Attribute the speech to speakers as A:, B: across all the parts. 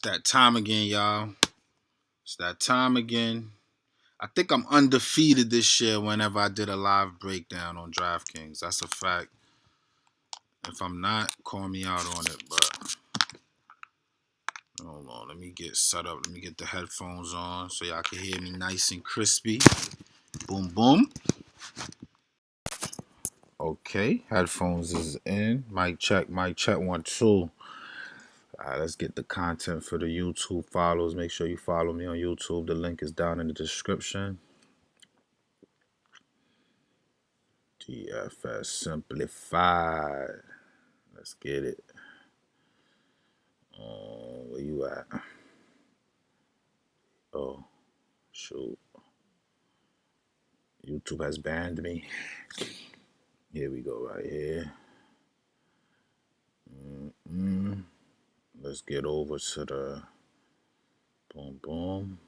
A: that time again, y'all. It's that time again. I think I'm undefeated this year whenever I did a live breakdown on Draftkings. That's a fact. If I'm not, call me out on it. But hold on, let me get set up. Let me get the headphones on so y'all can hear me nice and crispy. Boom, boom. Okay, headphones is in. Mic check, 1, 2. Alright, let's get the content for the YouTube follows. Make sure you follow me on YouTube. The link is down in the description. DFS Simplified. Let's get it. Where you at? Oh, shoot. YouTube has banned me. Here we go, right here. Let's get over to the boom, boom.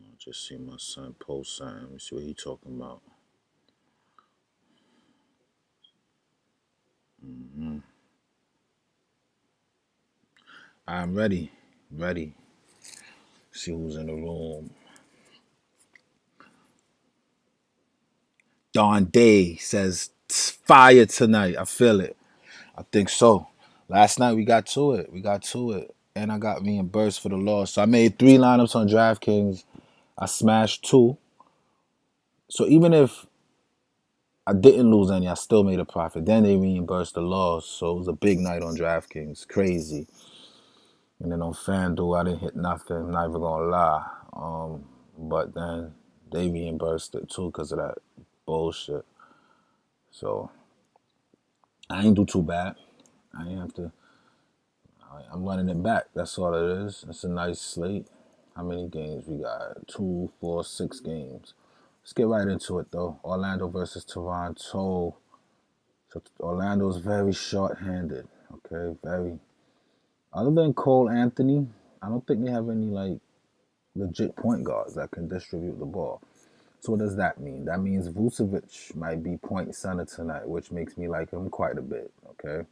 A: I just see my son post something. Let me see what he talking about. I'm ready. See who's in the room. Don Day says fire tonight. I feel it. I think so. Last night we got to it. And I got reimbursed for the loss. So I made 3 lineups on DraftKings. I smashed 2. So even if I didn't lose any, I still made a profit. Then they reimbursed the loss. So it was a big night on DraftKings. Crazy. And then on Fanduel, I didn't hit nothing. I'm not even going to lie. But then they reimbursed it too because of that bullshit. So I ain't do too bad. I ain't have to. I'm running it back. That's all it is. It's a nice slate. How many games we got? 2, 4, 6 games. Let's get right into it though. Orlando versus Toronto. So Orlando's very short-handed. Okay, very. Other than Cole Anthony, I don't think they have any like legit point guards that can distribute the ball. So what does that mean? That means Vucevic might be point center tonight, which makes me like him quite a bit. Okay.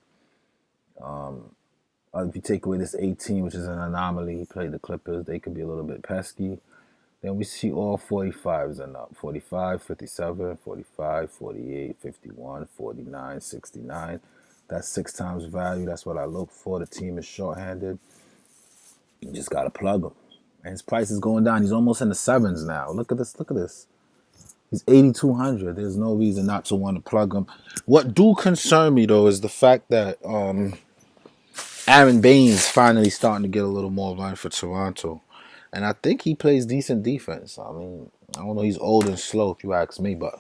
A: If you take away this 18, which is an anomaly, he played the Clippers, they could be a little bit pesky. Then we see all 45s and up. 45, 57, 45, 48, 51, 49, 69. That's 6 times value. That's what I look for. The team is shorthanded. You just got to plug him. And his price is going down. He's almost in the 7s now. Look at this. He's 8,200. There's no reason not to want to plug him. What do concern me, though, is the fact that Aaron Baines finally starting to get a little more run for Toronto. And I think he plays decent defense. I mean, I don't know. He's old and slow, if you ask me. But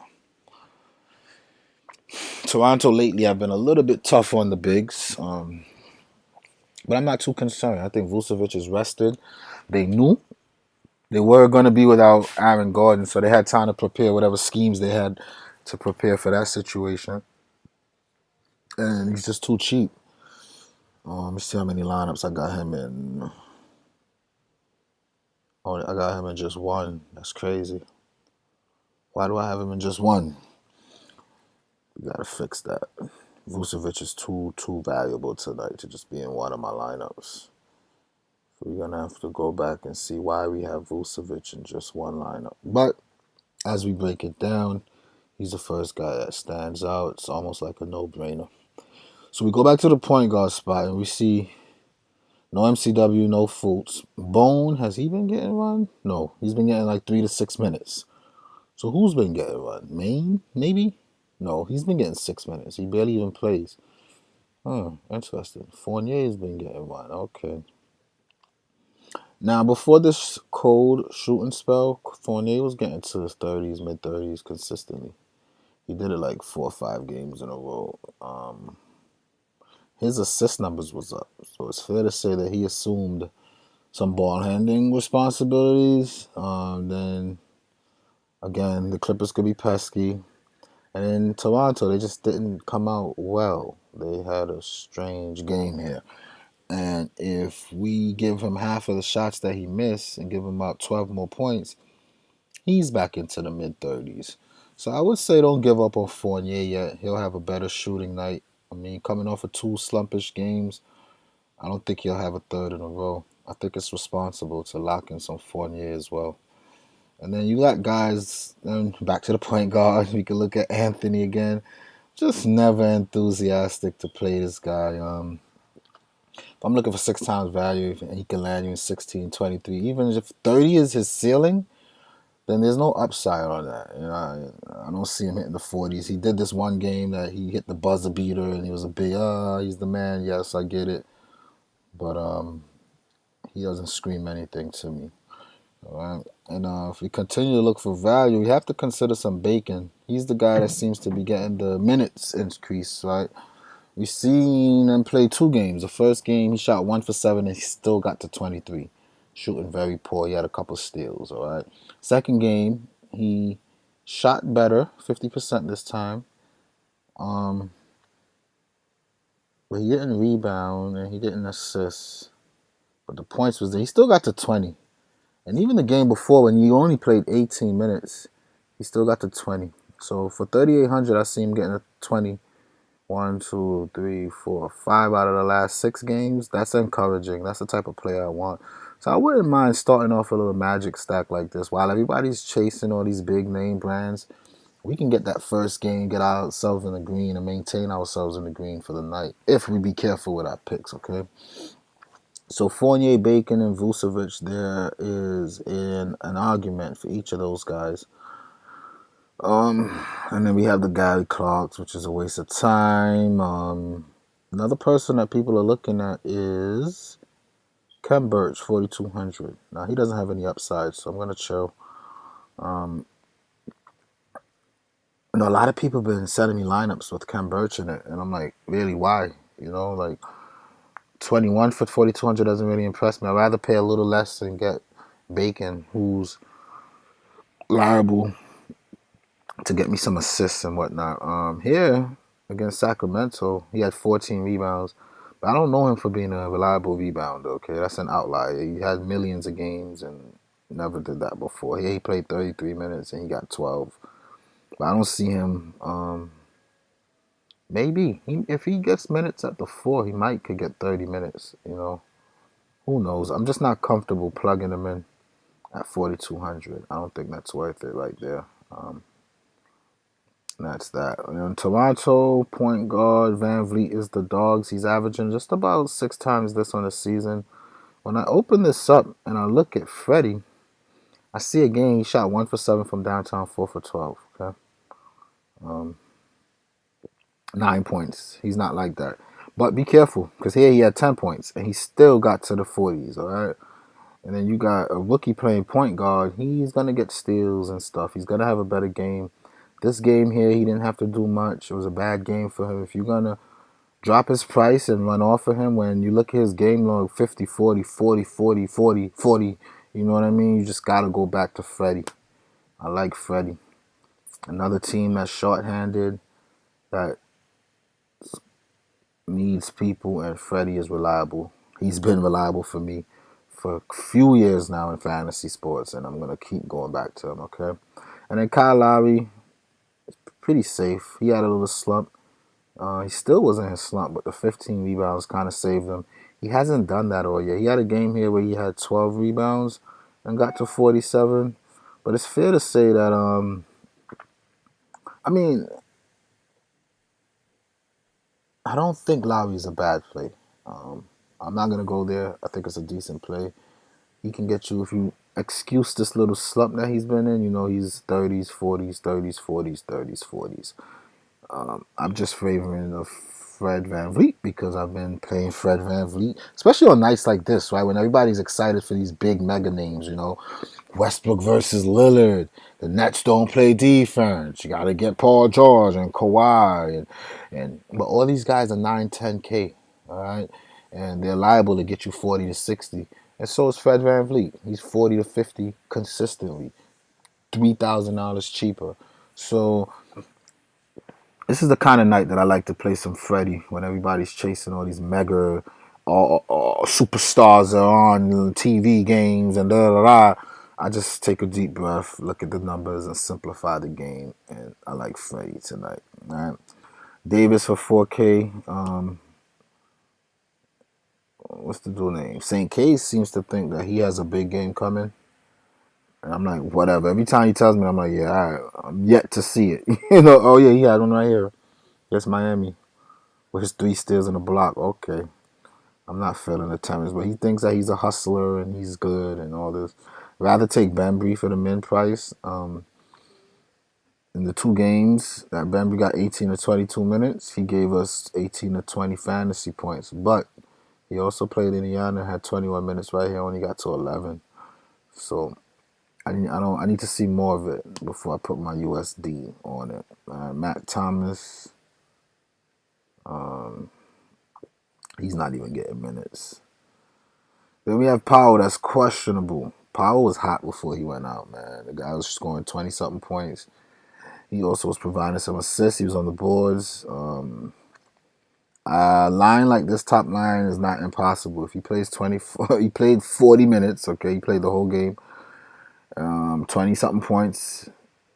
A: Toronto lately have been a little bit tough on the bigs. But I'm not too concerned. I think Vucevic is rested. They knew they were going to be without Aaron Gordon, so they had time to prepare whatever schemes they had to prepare for that situation. And he's just too cheap. Let me see how many lineups I got him in. Oh, I got him in just 1. That's crazy. Why do I have him in just 1? We gotta fix that. Vucevic is too valuable tonight to just be in one of my lineups. So we're gonna have to go back and see why we have Vucevic in just 1 lineup. But as we break it down, he's the first guy that stands out. It's almost like a no-brainer. So we go back to the point guard spot and we see no MCW, no Fultz. Bone, has he been getting run? No, he's been getting like 3 to 6 minutes. So who's been getting run? Maine, maybe? No, he's been getting 6 minutes. He barely even plays. Interesting. Fournier's been getting run. Okay. Now, before this cold shooting spell, Fournier was getting to his 30s, mid-30s consistently. He did it like 4 or 5 games in a row. His assist numbers was up. So it's fair to say that he assumed some ball handling responsibilities. Then, again, the Clippers could be pesky. And in Toronto, they just didn't come out well. They had a strange game here. And if we give him half of the shots that he missed and give him about 12 more points, he's back into the mid-30s. So I would say don't give up on Fournier yet. He'll have a better shooting night. I mean, coming off of two slumpish games, I don't think he'll have a third in a row. I think it's responsible to lock in some Fournier as well. And then you got guys, back to the point guard. We can look at Anthony again. Just never enthusiastic to play this guy. If I'm looking for 6 times value and he can land you in 16, 23, even if 30 is his ceiling, then there's no upside on that. I don't see him hitting the 40s. He did this one game that he hit the buzzer beater and he was a big, he's the man. Yes, I get it. But he doesn't scream anything to me. All right. And if we continue to look for value, we have to consider some Bacon. He's the guy that seems to be getting the minutes increase, right? We've seen him play 2 games. The first game, he shot 1 for 7 and he still got to 23. Shooting very poor. He had a couple steals, all right? Second game, he shot better, 50% this time. But he didn't rebound and he didn't assist. But the points was there. He still got to 20. And even the game before, when he only played 18 minutes, he still got to 20. So for 3,800, I see him getting a 20. 1, 2, 3, 4, 5 out of the last 6 games. That's encouraging. That's the type of player I want. So I wouldn't mind starting off a little magic stack like this. While everybody's chasing all these big name brands, we can get that first game, get ourselves in the green, and maintain ourselves in the green for the night. If we be careful with our picks, okay? So Fournier, Bacon, and Vucevic, there is an argument for each of those guys. And then we have the Gary Clarks, which is a waste of time. Another person that people are looking at is Kem Birch, 4,200. Now, he doesn't have any upside, so I'm going to chill. A lot of people have been sending me lineups with Kem Birch in it, and I'm like, really, why? 21 for 4,200 doesn't really impress me. I'd rather pay a little less and get Bacon, who's liable to get me some assists and whatnot. Here against Sacramento, he had 14 rebounds, but I don't know him for being a reliable rebounder. Okay, that's an outlier. He had millions of games and never did that before. He played 33 minutes and he got 12, but I don't see him. Maybe if he gets minutes at the 4, he could get 30 minutes. Who knows? I'm just not comfortable plugging him in at 4,200. I don't think that's worth it right there. That's that. And in Toronto, point guard Van Vliet is the dogs. He's averaging just about 6 times this on the season. When I open this up and I look at Freddie, I see a game he shot 1 for 7 from downtown, 4 for 12. Okay, 9 points. He's not like that. But be careful, because here he had 10 points and he still got to the 40s. All right. And then you got a rookie playing point guard. He's gonna get steals and stuff. He's gonna have a better game. This game here, he didn't have to do much. It was a bad game for him. If you're going to drop his price and run off of him, when you look at his game log, 50, 40, 40, 40, 40, 40, you know what I mean? You just got to go back to Freddie. I like Freddie. Another team that's shorthanded, that needs people, and Freddie is reliable. He's been reliable for me for a few years now in fantasy sports, and I'm going to keep going back to him, okay? And then Kyle Lowry, pretty safe. He had a little slump. He still was in his slump, but the 15 rebounds kind of saved him. He hasn't done that all year. He had a game here where he had 12 rebounds and got to 47. But it's fair to say that, I don't think Lowry's a bad play. I'm not going to go there. I think it's a decent play. He can get you, if you excuse this little slump that he's been in, he's 30s, 40s, 30s, 40s, 30s, 40s. I'm just favoring the Fred VanVleet because I've been playing Fred VanVleet, especially on nights like this, right? When everybody's excited for these big mega names, Westbrook versus Lillard. The Nets don't play defense. You got to get Paul George and Kawhi. But all these guys are 9, 10K, all right? And they're liable to get you 40 to 60. And so is Fred VanVleet. He's 40 to 50 consistently, $3,000 cheaper. So this is the kind of night that I like to play some Freddie when everybody's chasing all these mega superstars are on TV games and da da da. I just take a deep breath, look at the numbers, and simplify the game. And I like Freddie tonight. All right. Davis for 4K. What's the dude name? St. K seems to think that he has a big game coming. And I'm like, whatever. Every time he tells me, I'm like, yeah, all right. I'm yet to see it. Oh, yeah, he had one right here. Yes, Miami. With his 3 steals in the block. Okay. I'm not feeling the tennis, but he thinks that he's a hustler and he's good and all this. Rather take Bembry for the min price. In the 2 games that Bembry got 18 to 22 minutes, he gave us 18 to 20 fantasy points. But he also played Indiana, had 21 minutes right here, only got to 11. So I need to see more of it before I put my USD on it. Matt Thomas, he's not even getting minutes. Then we have Powell, that's questionable. Powell was hot before he went out, man. The guy was scoring 20-something points. He also was providing some assists. He was on the boards. A line like this, top line, is not impossible. If he plays 24, he played 40 minutes. Okay, he played the whole game. 20-something points.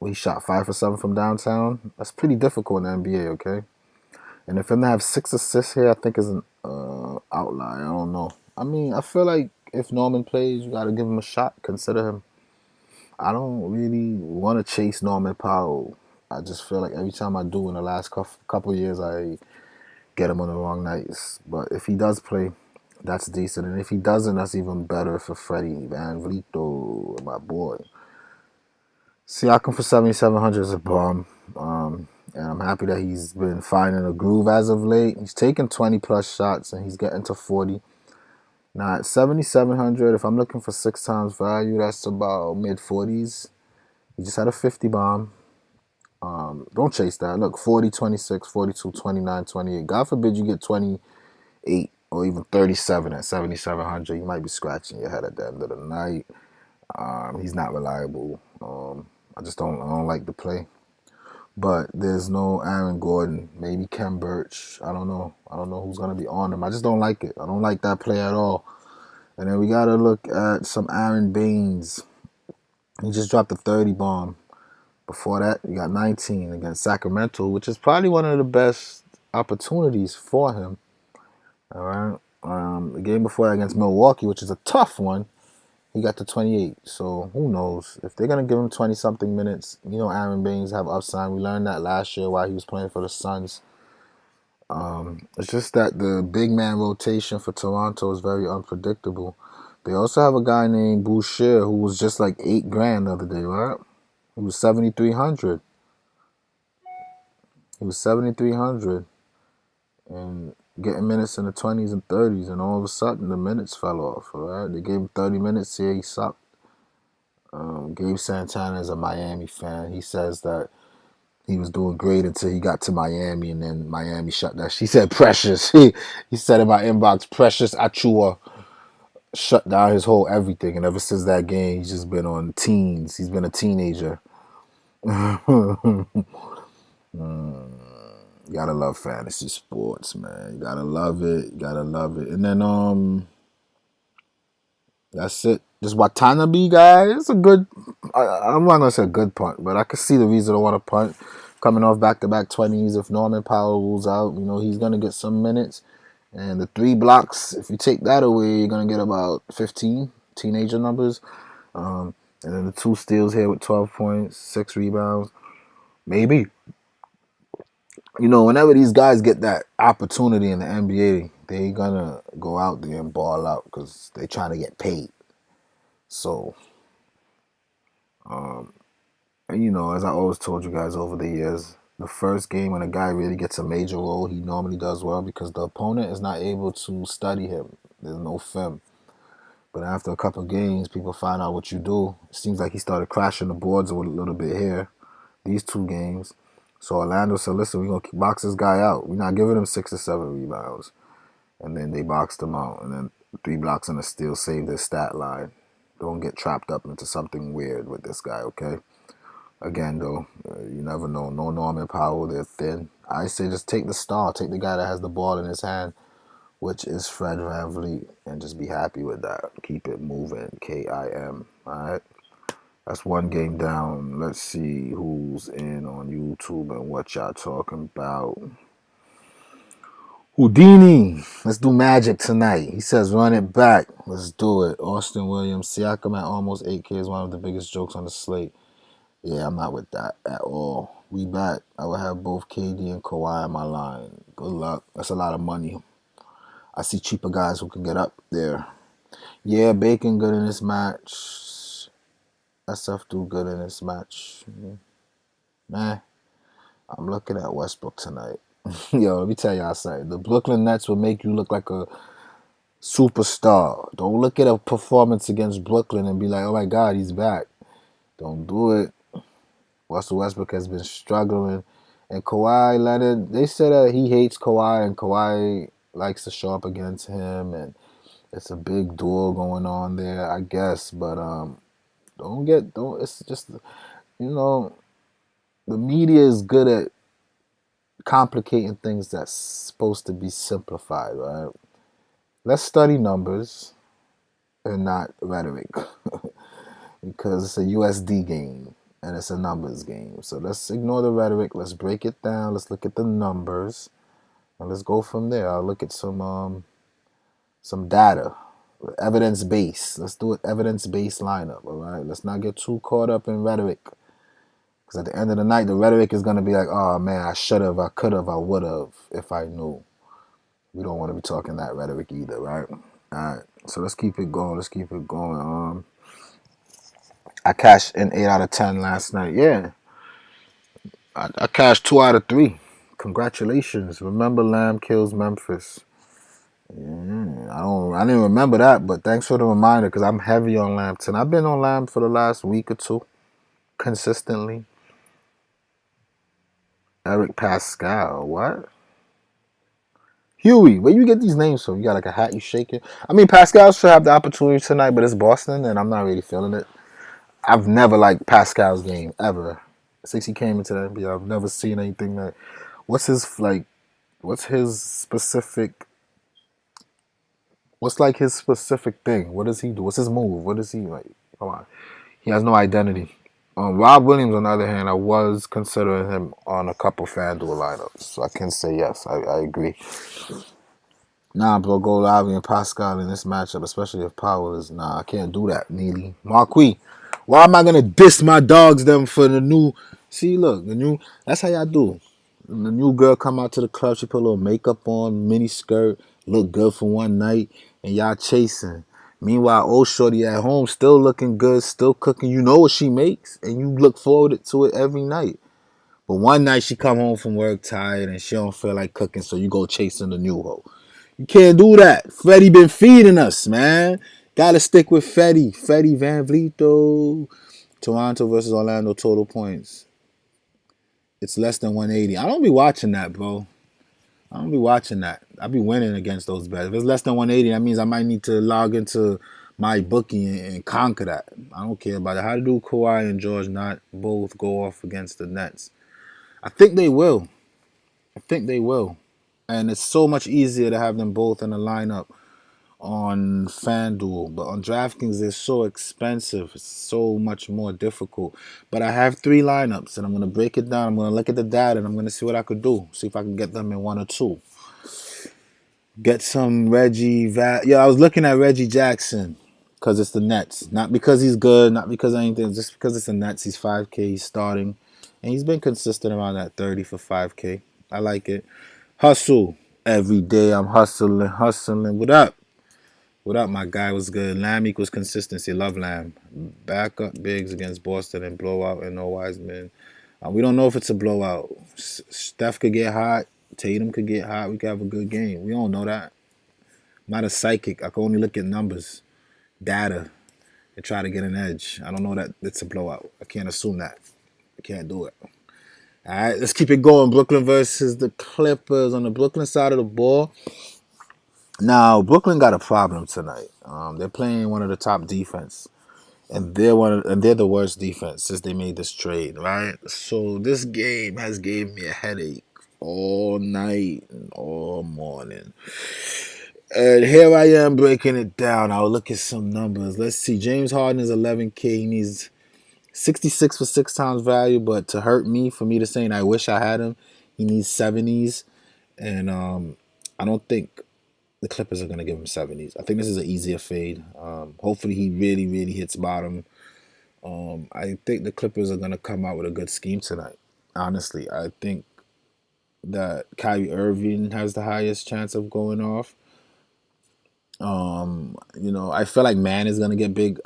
A: He shot 5 for 7 from downtown. That's pretty difficult in the NBA. Okay, and if him to have 6 assists here, I think is an outlier. I don't know. I mean, I feel like if Norman plays, you got to give him a shot. Consider him. I don't really want to chase Norman Powell. I just feel like every time I do in the last couple years, I get him on the wrong nights. But if he does play, that's decent. And if he doesn't, that's even better for Freddie Van Vliet, my boy. Siakam for 7,700 is a bomb. And I'm happy that he's been finding a groove as of late. He's taking 20-plus shots, and he's getting to 40. Now, at 7,700, if I'm looking for 6 times value, that's about mid-40s. He just had a 50 bomb. Don't chase that. Look, 40, 26, 42, 29, 28. God forbid you get 28 or even 37 at 7,700. You might be scratching your head at the end of the night. He's not reliable. I don't like the play. But there's no Aaron Gordon. Maybe Kem Birch. I don't know. I don't know who's going to be on him. I just don't like it. I don't like that play at all. And then we got to look at some Aaron Baines. He just dropped a 30 bomb. Before that, you got 19 against Sacramento, which is probably one of the best opportunities for him. All right. The game before that against Milwaukee, which is a tough one, he got to 28. So who knows? If they're going to give him 20-something minutes, Aaron Baines have upside. We learned that last year while he was playing for the Suns. It's just that the big man rotation for Toronto is very unpredictable. They also have a guy named Boucher who was just like $8,000 the other day, right? He was 7,300. He was 7,300 and getting minutes in the 20s and 30s, and all of a sudden the minutes fell off. All right, they gave him 30 minutes here. He sucked. Gabe Santana is a Miami fan. He says that he was doing great until he got to Miami, and then Miami shut that. He said Precious. He said in my inbox, Precious Achua shut down his whole everything, and ever since that game, he's just been on teens. He's been a teenager. You gotta love fantasy sports, man. You gotta love it. You gotta love it. And then that's it. This Watanabe guy, it's a good. I'm not gonna say a good punt, but I can see the reason I want to punt. Coming off back-to-back 20s, if Norman Powell rules out, he's gonna get some minutes. And the 3 blocks, if you take that away, you're gonna get about 15 teenager numbers. And then the 2 steals here with 12 points, 6 rebounds, maybe. Whenever these guys get that opportunity in the NBA, they're gonna go out there and ball out because they're trying to get paid. So, as I always told you guys over the years, the first game when a guy really gets a major role, he normally does well because the opponent is not able to study him. There's no film. But after a couple of games, people find out what you do. It seems like he started crashing the boards a little bit here, these 2 games. So Orlando said, listen, we're going to box this guy out. We're not giving him 6 or 7 rebounds. And then they boxed him out. And then 3 blocks and a steal saved their stat line. Don't get trapped up into something weird with this guy, okay? Again, though, you never know. No Norman Powell, they're thin. I say just take the star. Take the guy that has the ball in his hand, which is Fred VanVleet, and just be happy with that. Keep it moving, KIM, all right? That's one game down. Let's see who's in on YouTube and what y'all talking about. Houdini. Let's do Magic tonight. He says run it back. Let's do it. Austin Williams. Siakam at almost 8K is one of the biggest jokes on the slate. Yeah, I'm not with that at all. We back. I would have both KD and Kawhi in my line. Good luck. That's a lot of money. I see cheaper guys who can get up there. Yeah, Bacon good in this match. SF do good in this match. Man, I'm looking at Westbrook tonight. Yo, let me tell y'all something. The Brooklyn Nets will make you look like a superstar. Don't look at a performance against Brooklyn and be like, oh my God, he's back. Don't do it. Russell Westbrook has been struggling. And Kawhi Leonard, they said that he hates Kawhi and Kawhi likes to show up against him. And it's a big duel going on there, I guess. But it's just, you know, the media is good at complicating things that's supposed to be simplified, right? Let's study numbers and not rhetoric because it's a USD game and it's a numbers game. So let's ignore the rhetoric. Let's break it down. Let's look at the numbers and let's go from there. I'll look at some data, evidence based. Let's do an evidence based lineup. All right. Let's not get too caught up in rhetoric because at the end of the night, the rhetoric is going to be like, oh man, I should have, I could have, I would have if I knew. We don't want to be talking that rhetoric either, right? All right. So let's keep it going. Let's keep it going. I cashed in 8 out of 10 last night. Yeah. I cashed 2 out of 3. Congratulations. Remember Lamb kills Memphis. Yeah, I didn't remember that, but thanks for the reminder because I'm heavy on Lamb tonight. I've been on Lamb for the last week or two consistently. Eric Pascal. What? Huey, where you get these names from? You got like a hat you shaking? I mean, Pascal should have the opportunity tonight, but it's Boston, and I'm not really feeling it. I've never liked Pascal's game, ever. Since he came into the NBA, I've never seen anything that... What's his specific... What's like his specific thing? What does he do? What's his move? What is he like? Come on. He has no identity. Rob Williams, on the other hand, I was considering him on a couple Fanduel lineups, so I can say yes, I agree. Nah, bro, go Lavi and Pascal in this matchup, especially if Powell is... Nah, I can't do that, Neely. Marquis, why am I going to diss my dogs them for the new... See, look, the new... That's how y'all do. When the new girl come out to the club, she put a little makeup on, mini skirt, look good for one night, and y'all chasing. Meanwhile, old shorty at home still looking good, still cooking. You know what she makes, and you look forward to it every night. But one night she come home from work tired and she don't feel like cooking, so you go chasing the new hoe. You can't do that. Fetty been feeding us, man. Gotta stick with Fetty. Fetty Van Vlito. Toronto versus Orlando total points. It's less than 180. I don't be watching that, bro. I don't be watching that. I be winning against those bets. If it's less than 180, that means I might need to log into my bookie and conquer that. I don't care about it. How do Kawhi and George not both go off against the Nets? I think they will. And it's so much easier to have them both in a lineup on Fanduel, but on Draftkings they're so expensive. It's so much more difficult. But I have 3 lineups, and I'm gonna break it down. I'm gonna look at the data, and I'm gonna see what I could do. See if I can get them in 1 or 2. Get some Yeah, I was looking at Reggie Jackson because it's the Nets, not because he's good, not because anything, just because it's the Nets. He's 5K. He's starting, and he's been consistent around that 30 for 5K. I like it. Hustle every day. I'm hustling. What up? What up, my guy? Was good. Lamb equals consistency. Love Lamb. Backup bigs against Boston and blowout and no Wiseman. We don't know if it's a blowout. Steph could get hot. Tatum could get hot. We could have a good game. We don't know that. I'm not a psychic. I can only look at numbers, data, and try to get an edge. I don't know that it's a blowout. I can't assume that. I can't do it. All right, let's keep it going. Brooklyn versus the Clippers on the Brooklyn side of the ball. Now, Brooklyn got a problem tonight. They're playing one of the top defense, and they're the worst defense since they made this trade, right? So this game has gave me a headache all night and all morning. And here I am breaking it down. I'll look at some numbers. Let's see. James Harden is 11K. He needs 66 for 6 times value, but to hurt me, for me to saying I wish I had him, he needs 70s. And I don't think the Clippers are going to give him 70s. I think this is an easier fade. Hopefully he really, really hits bottom. I think the Clippers are going to come out with a good scheme tonight. Honestly, I think that Kyrie Irving has the highest chance of going off. I feel like Man is gonna get big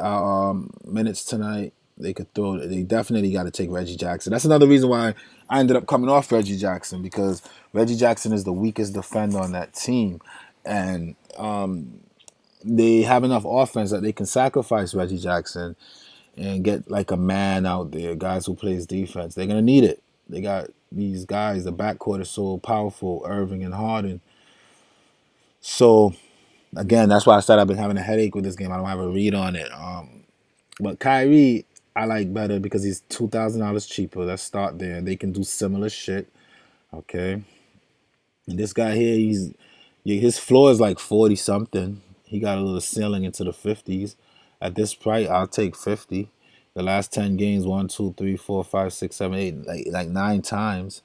A: minutes tonight. They could throw. They definitely got to take Reggie Jackson. That's another reason why I ended up coming off Reggie Jackson, because Reggie Jackson is the weakest defender on that team, and they have enough offense that they can sacrifice Reggie Jackson and get like a man out there, guys who plays defense. They're gonna need it. They got these guys. The backcourt is so powerful, Irving and Harden. So again, that's why I said I've been having a headache with this game. I don't have a read on it. But Kyrie, I like better because he's $2,000 cheaper. Let's start there. They can do similar shit. Okay. And this guy here, his floor is like 40 something. He got a little ceiling into the 50s. At this price, I'll take 50. The last 10 games, 1, 2, 3, 4, 5, 6, 7, 8, like 9 times.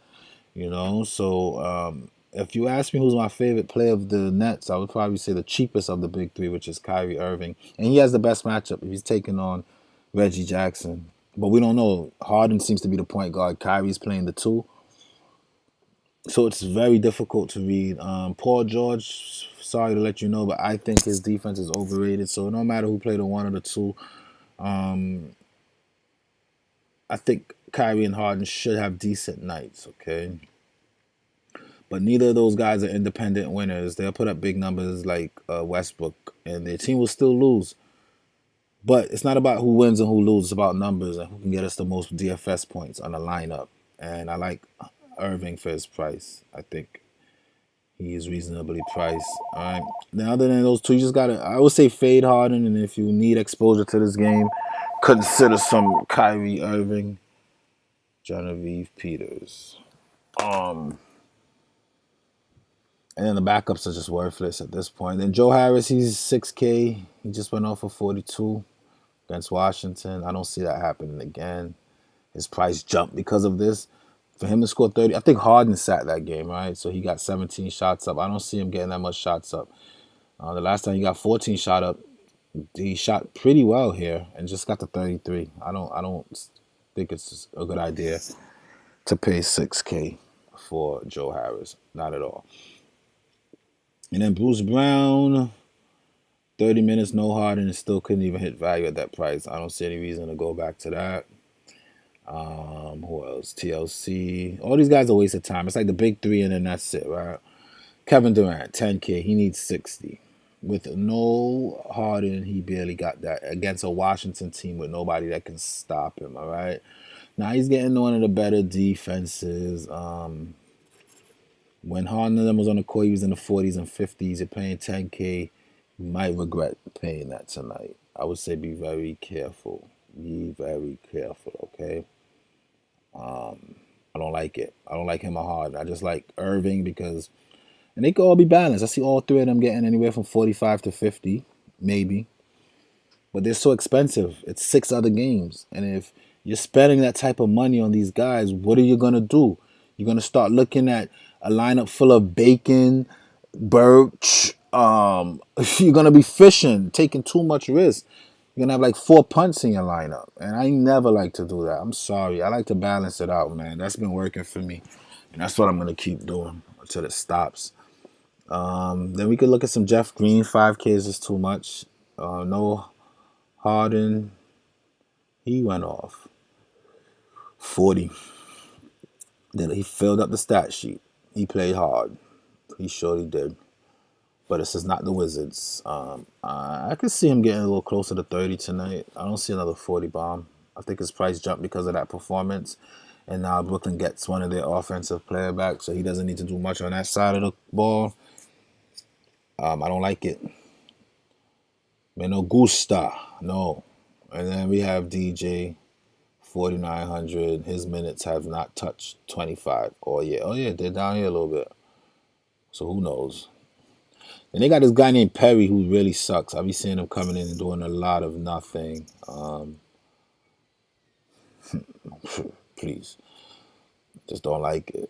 A: So if you ask me who's my favorite player of the Nets, I would probably say the cheapest of the big three, which is Kyrie Irving. And he has the best matchup if he's taking on Reggie Jackson. But we don't know. Harden seems to be the point guard. Kyrie's playing the two. So it's very difficult to read. Paul George, sorry to let you know, but I think his defense is overrated. So no matter who played the one or the two, I think Kyrie and Harden should have decent nights, okay? But neither of those guys are independent winners. They'll put up big numbers like Westbrook, and their team will still lose. But it's not about who wins and who loses. It's about numbers and who can get us the most DFS points on the lineup. And I like Irving for his price. I think he is reasonably priced. All right. Now, other than those two, you just gotta. I would say fade Harden, and if you need exposure to this game, consider some Kyrie Irving, Genevieve Peters. And then the backups are just worthless at this point. And Joe Harris, he's 6K. He just went off for 42 against Washington. I don't see that happening again. His price jumped because of this. For him to score 30, I think Harden sat that game, right? So he got 17 shots up. I don't see him getting that much shots up. The last time he got 14 shot up, he shot pretty well here and just got to 33. I don't think it's a good idea to pay 6K for Joe Harris. Not at all. And then Bruce Brown, 30 minutes, no Harden, and still couldn't even hit value at that price. I don't see any reason to go back to that. Who else? TLC. All these guys are a waste of time. It's like the big three, and then that's it, right? Kevin Durant, 10K. He needs 60. With no Harden, he barely got that against a Washington team with nobody that can stop him, all right? Now he's getting one of the better defenses. When Harden and them was on the court, he was in the 40s and 50s. You're paying 10K. You might regret paying that tonight. I would say be very careful. Be very careful, okay? I don't like it. I don't like him or Harden. I just like Irving because, and they could all be balanced. I see all three of them getting anywhere from 45 to 50, maybe. But they're so expensive. It's 6 other games. And if you're spending that type of money on these guys, what are you going to do? You're going to start looking at a lineup full of Bacon, Birch. You're going to be fishing, taking too much risk. You're going to have like 4 punts in your lineup. And I never like to do that. I'm sorry. I like to balance it out, man. That's been working for me. And that's what I'm going to keep doing until it stops. Then we could look at some Jeff Green. 5K is just too much. No Harden. He went off 40. Then he filled up the stat sheet. He played hard. He surely did. But this is not the Wizards. I could see him getting a little closer to 30 tonight. I don't see another 40 bomb. I think his price jumped because of that performance. And now Brooklyn gets one of their offensive player back, so he doesn't need to do much on that side of the ball. I don't like it. Me no gusta. No. And then we have DJ, 4,900. His minutes have not touched 25 all year. Oh, yeah, they're down here a little bit. So who knows? And they got this guy named Perry who really sucks. I be seeing him coming in and doing a lot of nothing. Please, just don't like it.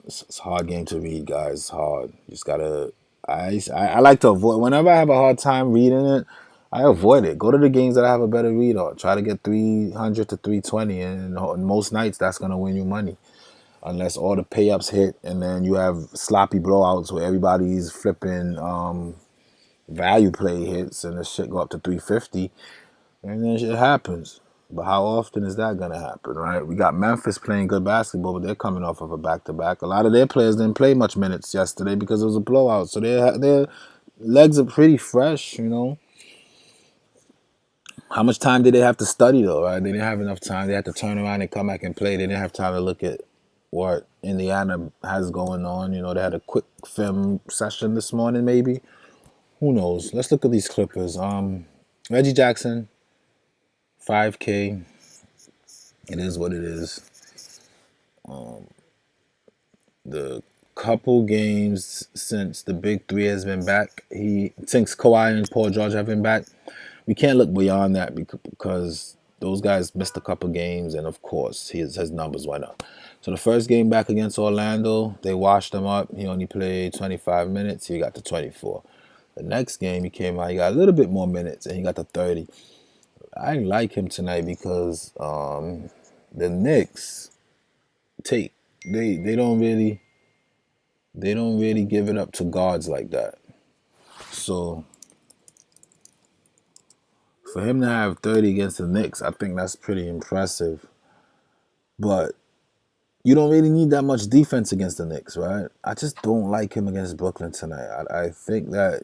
A: It's a hard game to read, guys. It's hard. You just gotta. I like to avoid whenever I have a hard time reading it. I avoid it. Go to the games that I have a better read on. Try to get 300 to 320, and most nights that's gonna win you money. Unless all the pay ups hit, and then you have sloppy blowouts where everybody's flipping value play hits, and the shit go up to 350, and then shit happens. But how often is that gonna happen, right? We got Memphis playing good basketball, but they're coming off of a back-to-back. A lot of their players didn't play much minutes yesterday because it was a blowout, so their legs are pretty fresh. How much time did they have to study though, right? They didn't have enough time. They had to turn around and come back and play. They didn't have time to look at what Indiana has going on. They had a quick film session this morning, maybe. Who knows? Let's look at these Clippers. Reggie Jackson, 5K. It is what it is. The couple games since the big three has been back, since Kawhi and Paul George have been back, we can't look beyond that because those guys missed a couple games, and of course his numbers went up. So the first game back against Orlando, they washed him up. He only played 25 minutes. He got to 24. The next game he came out, he got a little bit more minutes, and he got to 30. I didn't like him tonight because the Knicks take they don't really give it up to guards like that. So for him to have 30 against the Knicks, I think that's pretty impressive. But you don't really need that much defense against the Knicks, right? I just don't like him against Brooklyn tonight. I think that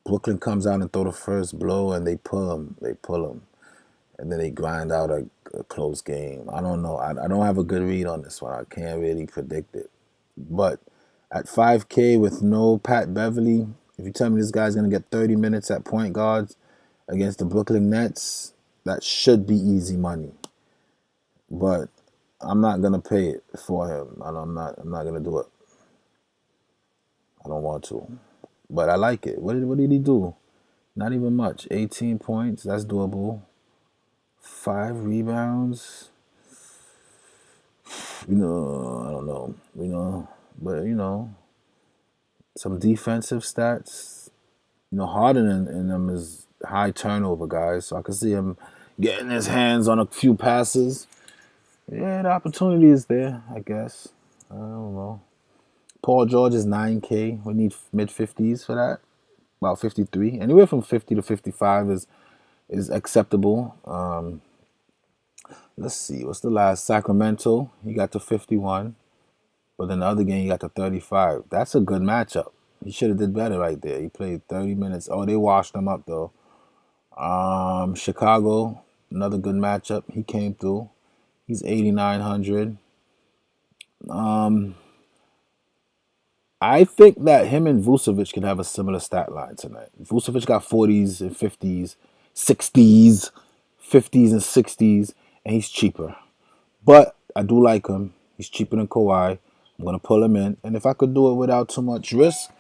A: Brooklyn comes out and throw the first blow and they pull him. They pull him. And then they grind out a close game. I don't know. I don't have a good read on this one. I can't really predict it. But at 5K with no Pat Beverly, if you tell me this guy's going to get 30 minutes at point guards against the Brooklyn Nets, that should be easy money. But I'm not going to pay it for him. I'm not going to do it. I don't want to. But I like it. What did he do? Not even much. 18 points. That's doable. 5 rebounds. I don't know. But some defensive stats. Harden in them is high turnover guys, so I can see him getting his hands on a few passes. Yeah, the opportunity is there, I guess. I don't know. Paul George is 9K. We need mid-50s for that. About 53. Anywhere from 50 to 55 is acceptable. Let's see. What's the last? Sacramento. He got to 51. But then the other game, he got to 35. That's a good matchup. He should have did better right there. He played 30 minutes. Oh, they washed him up, though. Chicago, another good matchup. He came through. He's 8,900. I think that him and Vucevic can have a similar stat line tonight. Vucevic got 40s and 50s, 60s, 50s and 60s, and he's cheaper. But I do like him. He's cheaper than Kawhi. I'm going to pull him in. And if I could do it without too much risk,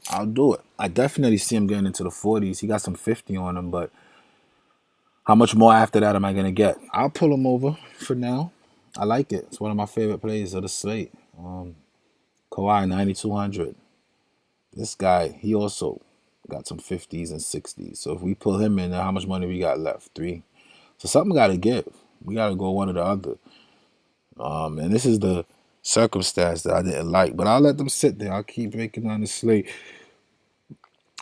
A: I'll do it. I definitely see him getting into the 40s. He got some 50 on him, but how much more after that am I going to get? I'll pull him over for now. I like it. It's one of my favorite plays of the slate. Kawhi, 9,200. This guy, he also got some 50s and 60s. So if we pull him in, how much money we got left? 3. So something got to give. We got to go one or the other. And this is the circumstance that I didn't like. But I'll let them sit there. I'll keep breaking down the slate.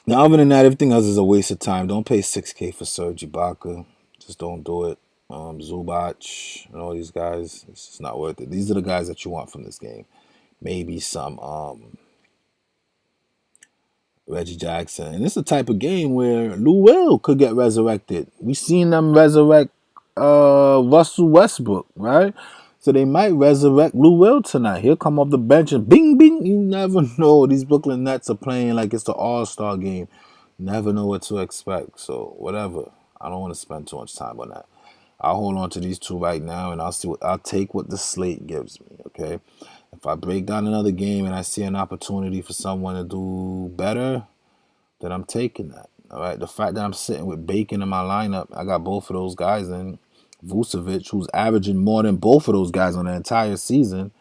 A: Now, other than that, everything else is a waste of time. Don't pay 6K for Serge Ibaka. Just don't do it. Zubac and all these guys, it's just not worth it. These are the guys that you want from this game. Maybe some Reggie Jackson. And it's the type of game where Lou Will could get resurrected. We seen them resurrect Russell Westbrook, right? So they might resurrect Lou Will tonight. He'll come off the bench and bing, bing. You never know. These Brooklyn Nets are playing like it's the All-Star game. Never know what to expect. So whatever. I don't want to spend too much time on that. I'll hold on to these two right now, and I'll take what the slate gives me. Okay. If I break down another game and I see an opportunity for someone to do better, then I'm taking that. All right. The fact that I'm sitting with Bacon in my lineup, I got both of those guys in. Vucevic, who's averaging more than both of those guys on the entire season,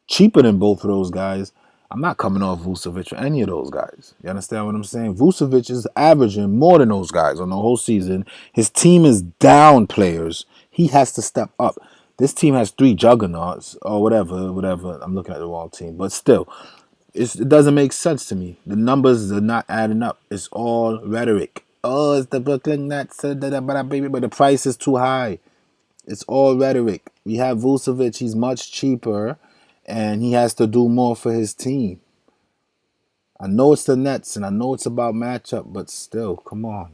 A: cheaper than both of those guys. I'm not coming off Vucevic for any of those guys. You understand what I'm saying? Vucevic is averaging more than those guys on the whole season. His team is down players. He has to step up. This team has three juggernauts or whatever. I'm looking at the wrong team. But still, it doesn't make sense to me. The numbers are not adding up. It's all rhetoric. Oh, it's the Brooklyn Nets, but the price is too high. It's all rhetoric. We have Vucevic. He's much cheaper, and he has to do more for his team. I know it's the Nets, and I know it's about matchup, but still, come on.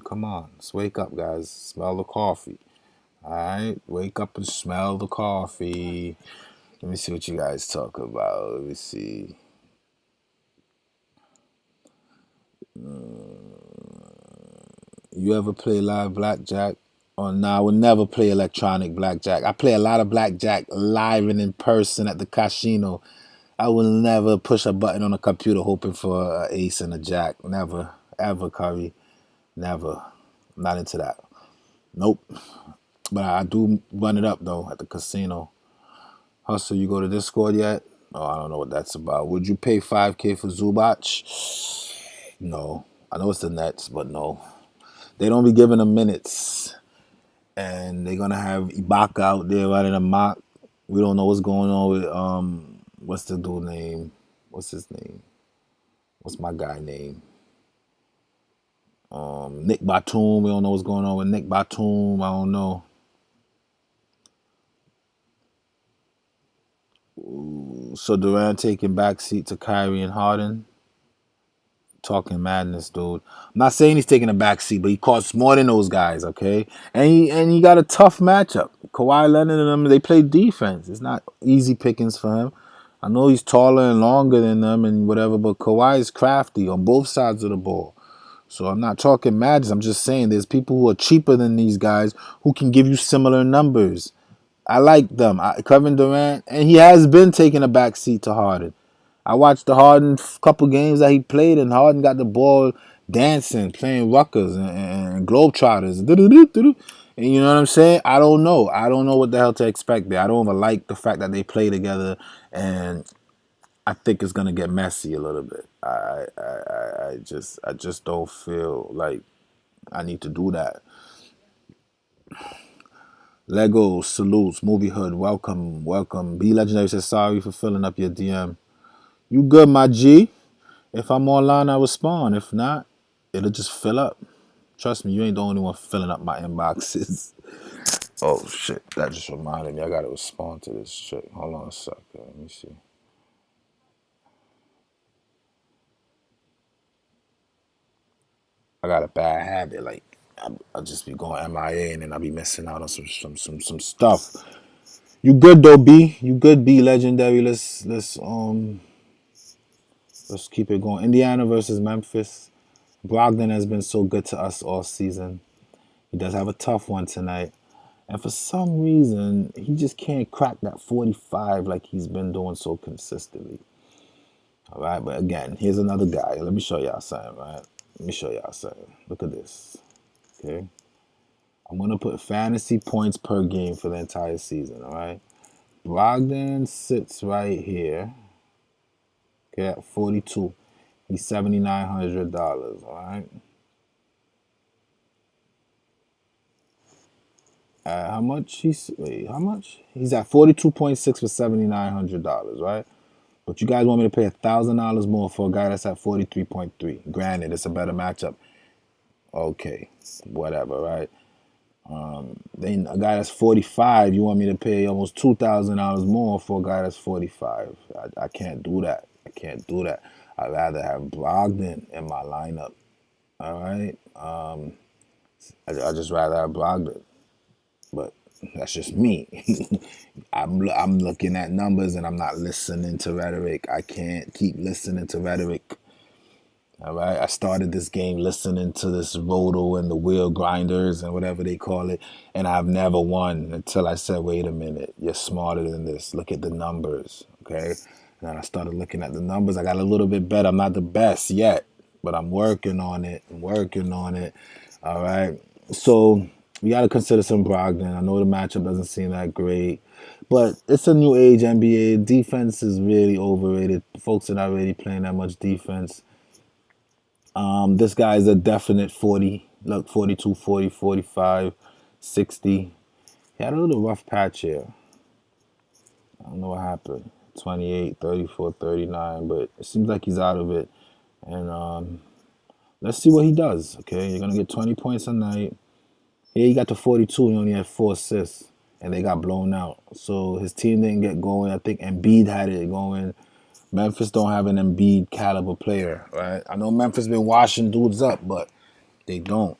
A: Let's wake up, guys. Smell the coffee. All right? Wake up and smell the coffee. Let me see what you guys talk about. Let me see. You ever play live blackjack? Oh, no, I would never play electronic blackjack. I play a lot of blackjack live and in person at the casino. I will never push a button on a computer hoping for an ace and a jack. Never, ever, Curry. Never. I'm not into that. Nope. But I do run it up, though, at the casino. Hustle, you go to Discord yet? Oh, I don't know what that's about. Would you pay 5K for Zubac? No. I know it's the Nets, but no. They don't be giving them minutes. And they're going to have Ibaka out there running a mock. We don't know what's going on with, what's the dude name? What's his name? What's my guy name? Nick Batum. We don't know what's going on with Nick Batum. I don't know. So Durant taking backseat to Kyrie and Harden. Talking madness, dude. I'm not saying he's taking a backseat, but he costs more than those guys, okay? And he got a tough matchup. Kawhi Leonard and them, they play defense. It's not easy pickings for him. I know he's taller and longer than them and whatever, but Kawhi is crafty on both sides of the ball. So I'm not talking madness. I'm just saying there's people who are cheaper than these guys who can give you similar numbers. I like them. Kevin Durant, and he has been taking a backseat to Harden. I watched the Harden couple games that he played, and Harden got the ball dancing, playing ruckers and globetrotters. And you know what I'm saying? I don't know. I don't know what the hell to expect there. I don't even like the fact that they play together, and I think it's gonna get messy a little bit. I just don't feel like I need to do that. Lego salutes, movie hood, welcome. Be legendary says sorry for filling up your DM. You good, my G? If I'm online, I respond. If not, it'll just fill up. Trust me, you ain't the only one filling up my inboxes. Oh shit, that just reminded me. I gotta respond to this shit. Hold on a second. Let me see. I got a bad habit. Like I just be going MIA and then I be missing out on some stuff. You good though, B? You good, B? Legendary. Let's keep it going. Indiana versus Memphis. Brogdon has been so good to us all season. He does have a tough one tonight. And for some reason, he just can't crack that 45 like he's been doing so consistently. All right, but again, here's another guy. Let me show y'all something, right? Let me show y'all something. Look at this. Okay. I'm going to put fantasy points per game for the entire season, all right? Brogdon sits right here. Okay, at 42. He's $7,900, all right? How much? How much? He's at 42.6 for $7,900, right? But you guys want me to pay $1,000 more for a guy that's at 43.3. Granted, it's a better matchup. Okay, whatever, right? Then a guy that's 45, you want me to pay almost $2,000 more for a guy that's 45. I can't do that. I can't do that. I'd rather have Brogdon in my lineup. All right. I just rather have Brogdon. But that's just me. I'm looking at numbers and I'm not listening to rhetoric. I can't keep listening to rhetoric. All right, I started this game listening to this roto and the wheel grinders and whatever they call it, and I've never won until I said, "Wait a minute, you're smarter than this. Look at the numbers." Okay, and then I started looking at the numbers. I got a little bit better. I'm not the best yet, but I'm working on it. I'm working on it. All right, so We got to consider some Brogdon. I know the matchup doesn't seem that great, but it's a new age NBA. Defense is really overrated. Folks are not really playing that much defense. This guy's a definite 40. Look, 42, 40, 45, 60. He had a little rough patch here. I don't know what happened. 28, 34, 39, but it seems like he's out of it. And let's see what he does, okay? You're going to get 20 points a night. Yeah, he got to 42. He only had 4 assists, and they got blown out. So his team didn't get going. I think Embiid had it going. Memphis don't have an Embiid caliber player, right? I know Memphis been washing dudes up, but they don't.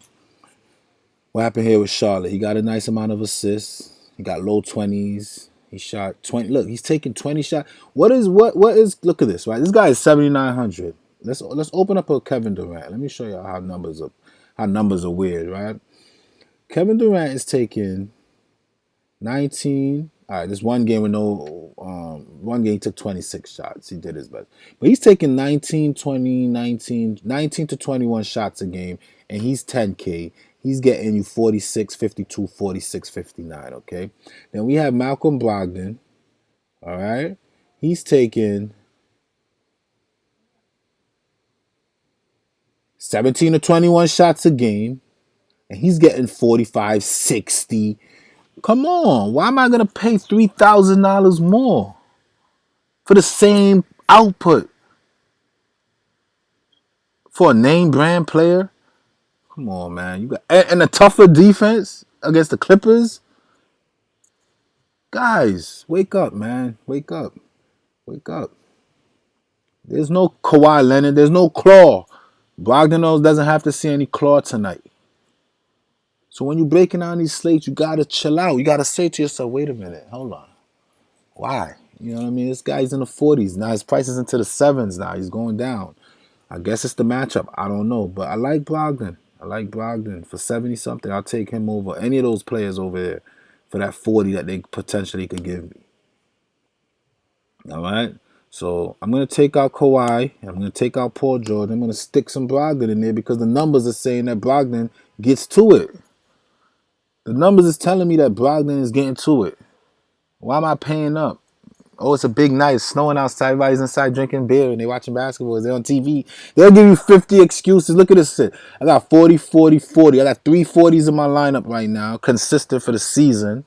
A: What happened here with Charlotte? He got a nice amount of assists. He got low 20s. He shot 20. Look, he's taking 20 shots. What is look at this, right? This guy is 7,900. Let's open up a Kevin Durant. Let me show you how numbers are weird, right? Kevin Durant is taking 19. All right, this one game with one game he took 26 shots. He did his best. But he's taking 19, 20, 19, 19 to 21 shots a game, and he's 10K. He's getting you 46, 52, 46, 59, okay? Then we have Malcolm Brogdon, all right? He's taking 17 to 21 shots a game, and he's getting 45, 60. Come on, why am I going to pay $3,000 more for the same output for a name brand player? Come on, man. You got and a tougher defense against the Clippers. Guys, wake up, man. Wake up. Wake up. There's no Kawhi Leonard. There's no claw. Brogdon doesn't have to see any claw tonight. So when you're breaking down these slates, you got to chill out. You got to say to yourself, wait a minute. Hold on. Why? You know what I mean? This guy's in the 40s. Now his price is into the 7s now. He's going down. I guess it's the matchup. I don't know. But I like Brogdon. I like Brogdon. For 70-something, I'll take him over any of those players over there for that 40 that they potentially could give me. All right? So I'm going to take out Kawhi. I'm going to take out Paul George. I'm going to stick some Brogdon in there because the numbers are saying that Brogdon gets to it. The numbers is telling me that Brogdon is getting to it. Why am I paying up? Oh, it's a big night. It's snowing outside. Everybody's inside drinking beer and they watching basketball. They're on TV. They'll give you 50 excuses. Look at this shit. I got 40, 40, 40. I got 3 40s in my lineup right now, consistent for the season.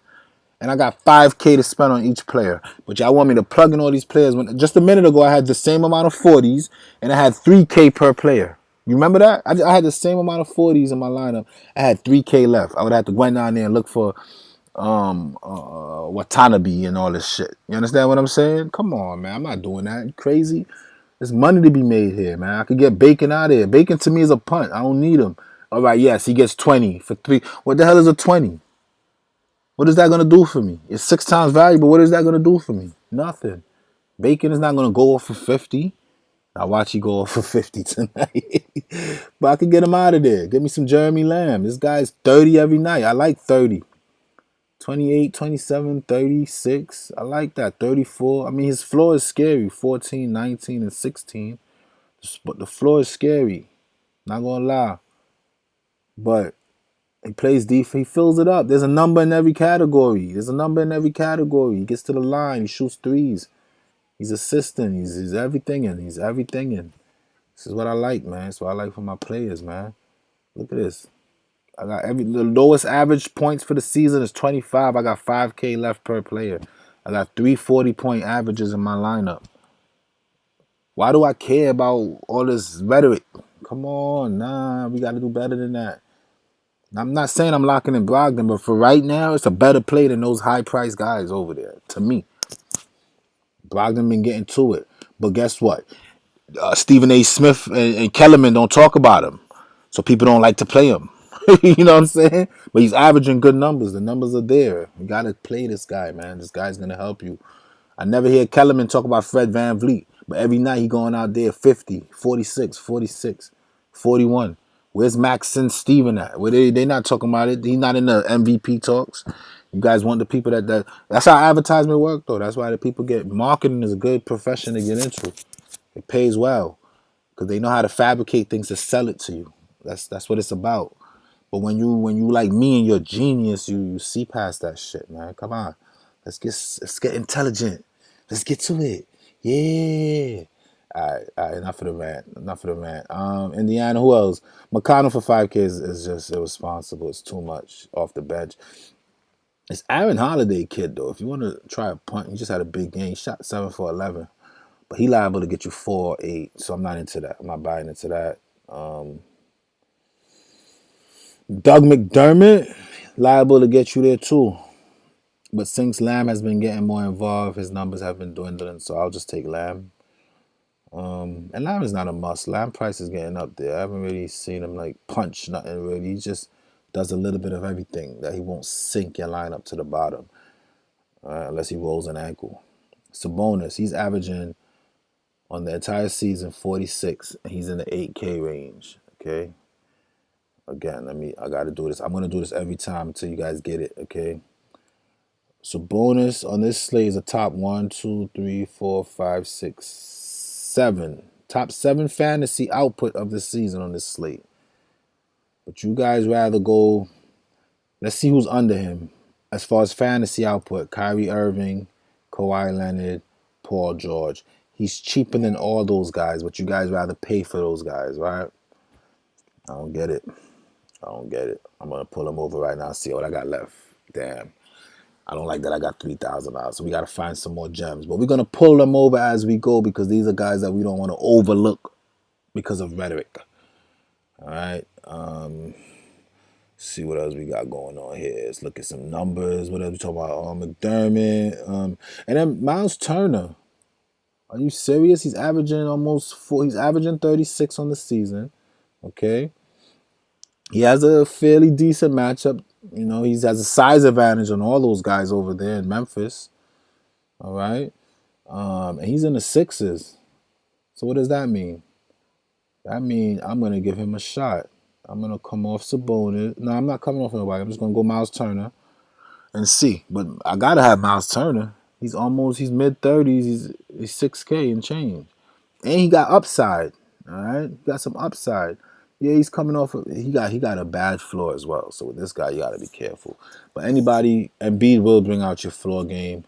A: And I got 5K to spend on each player. But y'all want me to plug in all these players. Just a minute ago, I had the same amount of 40s and I had 3K per player. You remember that? I had the same amount of 40s in my lineup. I had 3K left. I would have to go down there and look for Watanabe and all this shit. You understand what I'm saying? Come on, man. I'm not doing that. You crazy? There's money to be made here, man. I could get Bacon out of here. Bacon to me is a punt. I don't need him. All right, yes, he gets 20 for 3. What the hell is a 20? What is that going to do for me? It's 6 times valuable. What is that going to do for me? Nothing. Bacon is not going to go off for 50. I watch you go off for 50 tonight. But I could get him out of there. Give me some Jeremy Lamb. This guy's 30 every night. I like 30. 28, 27, 36. I like that. 34. I mean, his floor is scary. 14, 19, and 16. But the floor is scary. Not going to lie. But he plays defense. He fills it up. There's a number in every category. There's a number in every category. He gets to the line. He shoots threes. He's assistant. He's everything in. He's everything in. This is what I like, man. That's what I like for my players, man. Look at this. I got the lowest average points for the season is 25. I got 5K left per player. I got 3 40-point averages in my lineup. Why do I care about all this rhetoric? Come on, nah, we got to do better than that. I'm not saying I'm locking in Brogdon, but for right now, it's a better play than those high-priced guys over there, to me. Brogdon been getting to it. But guess what? Stephen A. Smith and Kellerman don't talk about him. So people don't like to play him. You know what I'm saying? But he's averaging good numbers. The numbers are there. You got to play this guy, man. This guy's going to help you. I never hear Kellerman talk about Fred VanVleet. But every night he going out there 50, 46, 46, 41. Where's Maxson Steven at? Where they not talking about it. He's not in the MVP talks. You guys want the people that's how advertisement work, though. That's why the people get marketing is a good profession to get into. It pays well because they know how to fabricate things to sell it to you. That's what it's about. But when you like me and you're a genius, you see past that shit, man. Come on, let's get intelligent. Let's get to it. Yeah. All right. Enough of the rant. Enough of the rant. Indiana. Who else? McConnell for 5K is just irresponsible. It's too much off the bench. It's Aaron Holiday kid though. If you want to try a punt, he just had a big game. He shot 7 for 11, but he liable to get you 4 or 8. So I'm not into that. I'm not buying into that. Doug McDermott liable to get you there too. But since Lamb has been getting more involved, his numbers have been dwindling. So I'll just take Lamb. And Lamb is not a must. Lamb price is getting up there. I haven't really seen him like punch nothing really. He just does a little bit of everything that he won't sink your lineup to the bottom unless he rolls an ankle. Sabonis, he's averaging on the entire season 46, and he's in the 8K range. Okay. Again, I got to do this. I'm going to do this every time until you guys get it. Okay. Sabonis on this slate is a top 1, 2, 3, 4, 5, 6, 7. Top 7 fantasy output of the season on this slate. But you guys rather go, let's see who's under him. As far as fantasy output, Kyrie Irving, Kawhi Leonard, Paul George. He's cheaper than all those guys, but you guys rather pay for those guys, right? I don't get it. I'm going to pull him over right now and see what I got left. Damn. I don't like that I got $3,000. So we got to find some more gems. But we're going to pull them over as we go because these are guys that we don't want to overlook because of rhetoric. All right. See what else we got going on here. Let's look at some numbers. What else we talking about? McDermott. And then Miles Turner. Are you serious? He's averaging almost 4. He's averaging 36 on the season. Okay. He has a fairly decent matchup. You know, he has a size advantage on all those guys over there in Memphis. All right. And he's in the Sixers. So what does that mean? That means I'm going to give him a shot. I'm going to come off Sabonis. No, I'm not coming off nobody. I'm just going to go Miles Turner and see. But I got to have Miles Turner. He's mid-30s. He's 6K and change. And he got upside. All right. He got some upside. Yeah, he's coming off. He got a bad floor as well. So with this guy, you got to be careful. But Embiid will bring out your floor game.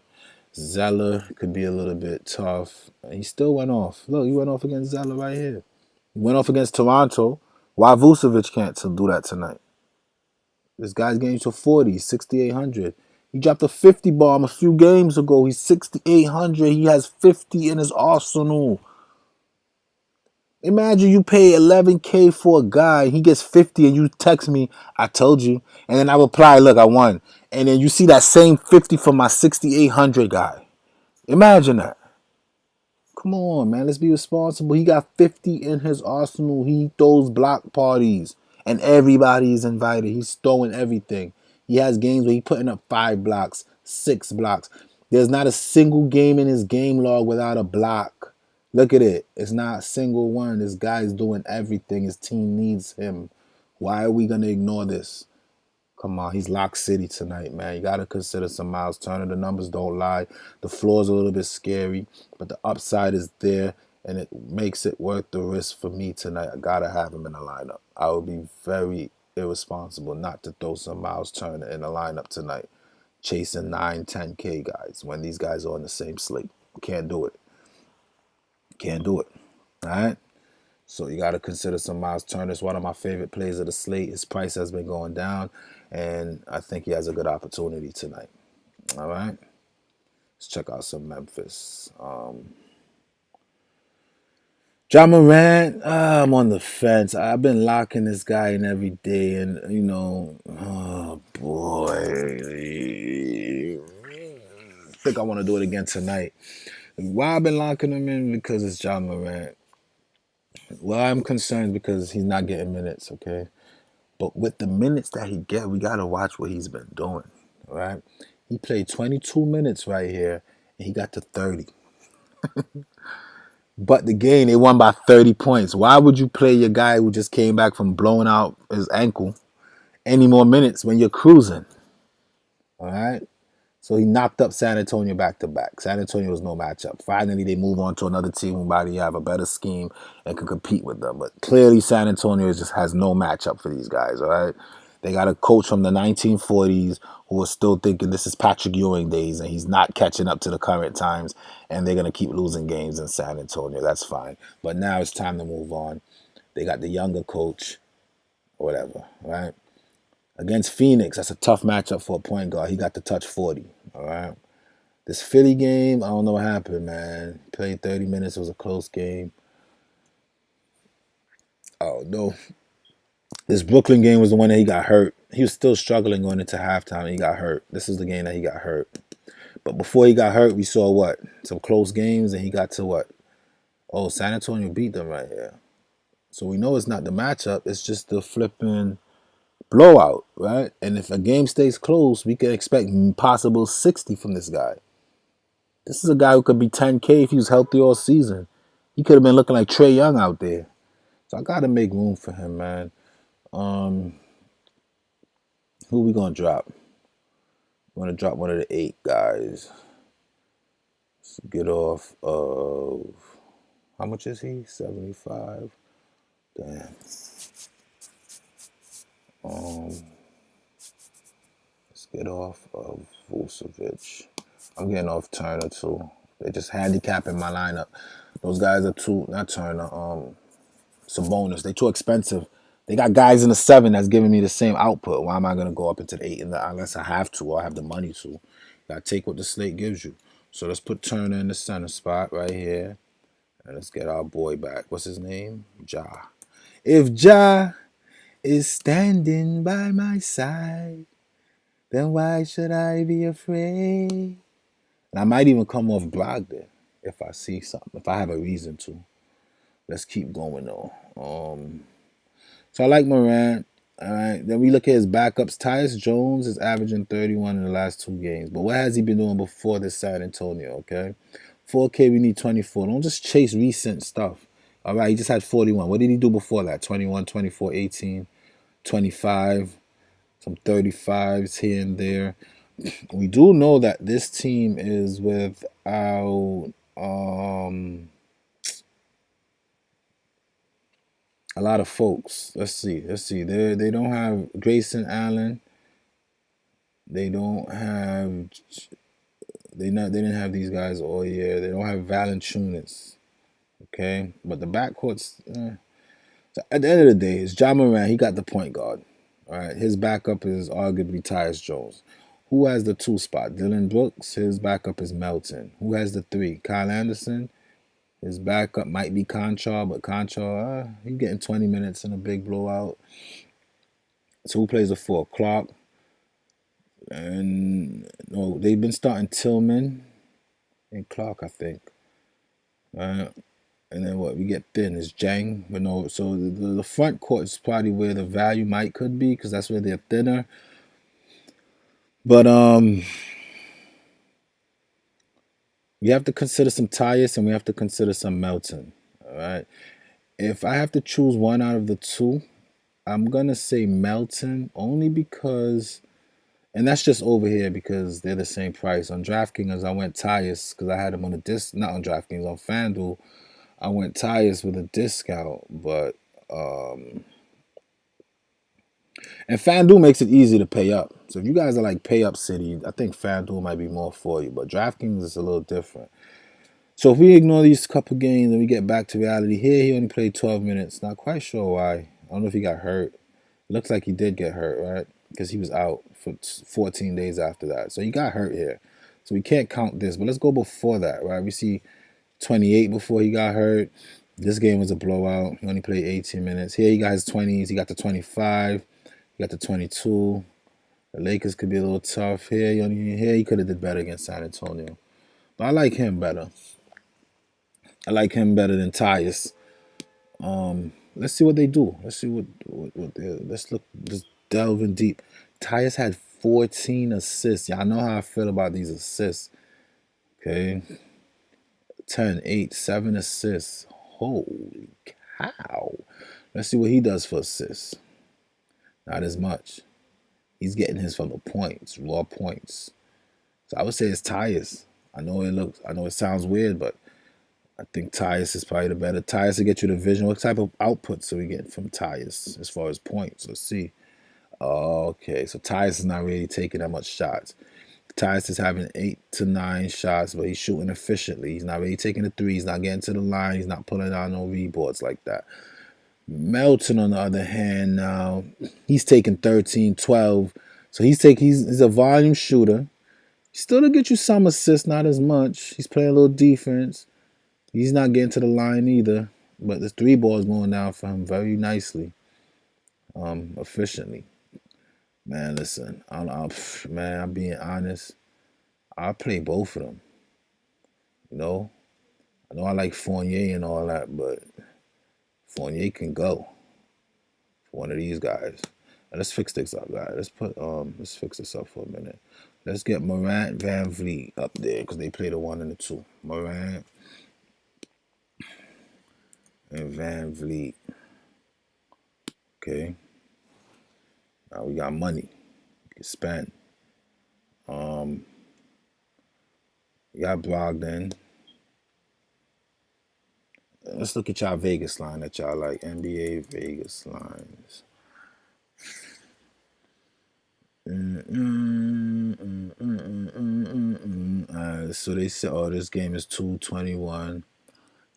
A: Zeller could be a little bit tough. He still went off. Look, he went off against Zeller right here. He went off against Toronto. Why Vucevic can't do that tonight? This guy's getting to 40, 6,800. He dropped a 50 bomb a few games ago. He's 6,800. He has 50 in his arsenal. Imagine you pay 11K for a guy, he gets 50 and you text me, I told you. And then I reply, look, I won. And then you see that same 50 for my 6,800 guy. Imagine that. Come on, man. Let's be responsible. He got 50 in his arsenal. He throws block parties. And everybody's invited. He's throwing everything. He has games where he's putting up 5 blocks, 6 blocks. There's not a single game in his game log without a block. Look at it. It's not a single one. This guy's doing everything. His team needs him. Why are we going to ignore this? Come on, he's Lock City tonight, man. You got to consider some Miles Turner. The numbers don't lie. The floor's a little bit scary, but the upside is there, and it makes it worth the risk for me tonight. I got to have him in the lineup. I would be very irresponsible not to throw some Miles Turner in the lineup tonight, chasing 9, 10K guys when these guys are on the same slate. Can't do it. Can't do it. All right? So you got to consider some Miles Turner. It's one of my favorite plays of the slate. His price has been going down, and I think he has a good opportunity tonight. All right? Let's check out some Memphis. Ja Morant, I'm on the fence. I've been locking this guy in every day, and, you know, oh, boy. I think I want to do it again tonight. Why I've been locking him in? Because it's Ja Morant. Well, I'm concerned because he's not getting minutes, okay? But with the minutes that he get, we got to watch what he's been doing, all right? He played 22 minutes right here, and he got to 30. But the game, they won by 30 points. Why would you play your guy who just came back from blowing out his ankle any more minutes when you're cruising, all right? So he knocked up San Antonio back-to-back. San Antonio was no matchup. Finally, they move on to another team who might have a better scheme and can compete with them. But clearly, San Antonio just has no matchup for these guys, all right? They got a coach from the 1940s who is still thinking this is Patrick Ewing days and he's not catching up to the current times, and they're going to keep losing games in San Antonio. That's fine. But now it's time to move on. They got the younger coach or whatever, right? Against Phoenix, that's a tough matchup for a point guard. He got to touch 40, all right? This Philly game, I don't know what happened, man. Played 30 minutes. It was a close game. Oh, no. This Brooklyn game was the one that he got hurt. He was still struggling going into halftime, and he got hurt. This is the game that he got hurt. But before he got hurt, we saw what? Some close games, and he got to what? Oh, San Antonio beat them right here. So we know it's not the matchup. It's just the flipping blowout, right? And if a game stays close, we can expect possible 60 from this guy. This is a guy who could be 10K if he was healthy all season. He could have been looking like Trae Young out there. So I got to make room for him, man. Who we going to drop? We're going to drop one of the 8 guys. Let's get off of... How much is he? 75. Damn. Let's get off of Vucevic. I'm getting off Turner too. They're just handicapping my lineup. Those guys are too, not Turner, Sabonis. They're too expensive. They got guys in the 7 that's giving me the same output. Why am I gonna go up into the 8 unless I have to or I have the money to? Gotta take what the slate gives you. So let's put Turner in the center spot right here. And let's get our boy back. What's his name? Ja. If Ja is standing by my side, then why should I be afraid? And I might even come off Brogdon if I see something, if I have a reason to. Let's keep going though. So I like Morant. All right. Then we look at his backups. Tyus Jones is averaging 31 in the last 2 games. But what has he been doing before this San Antonio, okay? 4K, we need 24. Don't just chase recent stuff. All right, he just had 41. What did he do before that? 21, 24, 18, 25, some 35s here and there. We do know that this team is without a lot of folks. Let's see. They don't have Grayson Allen. They don't have they didn't have these guys all year. They don't have Valanciunas. Okay, but the backcourt's. So at the end of the day, it's Ja Morant. He got the point guard. All right, his backup is arguably Tyus Jones. Who has the 2 spot? Dylan Brooks. His backup is Melton. Who has the 3? Kyle Anderson. His backup might be Conchar, but Conchar, he's getting 20 minutes in a big blowout. So who plays the 4? Clark. And no, they've been starting Tillman and Clark, I think. And then what we get thin is Jang, but no. So the front court is probably where the value could be because that's where they're thinner. But we have to consider some Tyus and we have to consider some Melton. All right. If I have to choose one out of the 2, I'm gonna say Melton only because, and that's just over here because they're the same price. On Draftkings, I went Tyus because I had him on a not on Draftkings, on Fanduel. I went Tyus with a discount, but and FanDuel makes it easy to pay up. So if you guys are like pay up city, I think FanDuel might be more for you. But DraftKings is a little different. So if we ignore these couple games and we get back to reality, here he only played 12 minutes. Not quite sure why. I don't know if he got hurt. Looks like he did get hurt, right? Because he was out for 14 days after that. So he got hurt here. So we can't count this. But let's go before that, right? We see 28 before he got hurt. This game was a blowout. He only played 18 minutes. Here he got his 20s. He got the 25. He got the 22. The Lakers could be a little tough. Here he could have did better against San Antonio. But I like him better. I like him better than Tyus. Let's see what they do. Let's see what let's look, just delving deep. Tyus had 14 assists. Y'all know how I feel about these assists. Okay. 10, 8, 7 assists. Holy cow. Let's see what he does for assists. Not as much. He's getting his from the points, raw points. So I would say it's Tyus. I know it sounds weird, but I think Tyus is probably the better. Tyus will get you the vision. What type of outputs are we getting from Tyus as far as points? Let's see. Okay, so Tyus is not really taking that much shots. Tyus is having 8 to 9 shots, but he's shooting efficiently. He's not really taking the three. He's not getting to the line. He's not pulling out no reboards like that. Melton, on the other hand, now he's taking 13, 12. So he's a volume shooter. Still to get you some assists, not as much. He's playing a little defense. He's not getting to the line either. But the three ball is going down for him very nicely, efficiently. Man, listen, man, I'm being honest. I play both of them. You know, I know I like Fournier and all that, but Fournier can go for one of these guys. Now, let's fix this up, guys. Let's fix this up for a minute. Let's get Morant, Van Vliet up there because they play the 1 and the 2. Morant and Van Vliet. Okay. Now we got money. We can spend. We got Brogdon. Let's look at y'all Vegas line that y'all like. NBA Vegas lines. So they said, oh, this game is 221.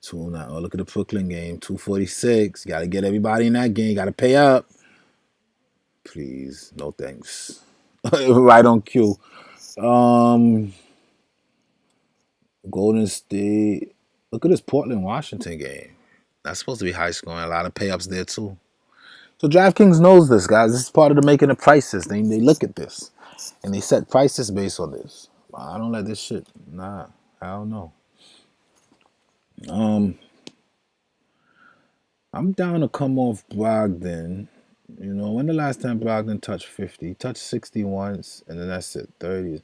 A: 209. Oh, look at the Brooklyn game. 246. Got to get everybody in that game. Got to pay up. Please. No thanks. Right on cue. Golden State. Look at this Portland Washington game. That's supposed to be high scoring. A lot of pay-ups there too. So Draftkings knows this, guys. This is part of the making of prices. They look at this and they set prices based on this. I don't like this shit. Nah, hell no. I'm down to come off Brogdon. You know, when the last time Brogdon touched 50? He touched 60 once, and then that's it, 30.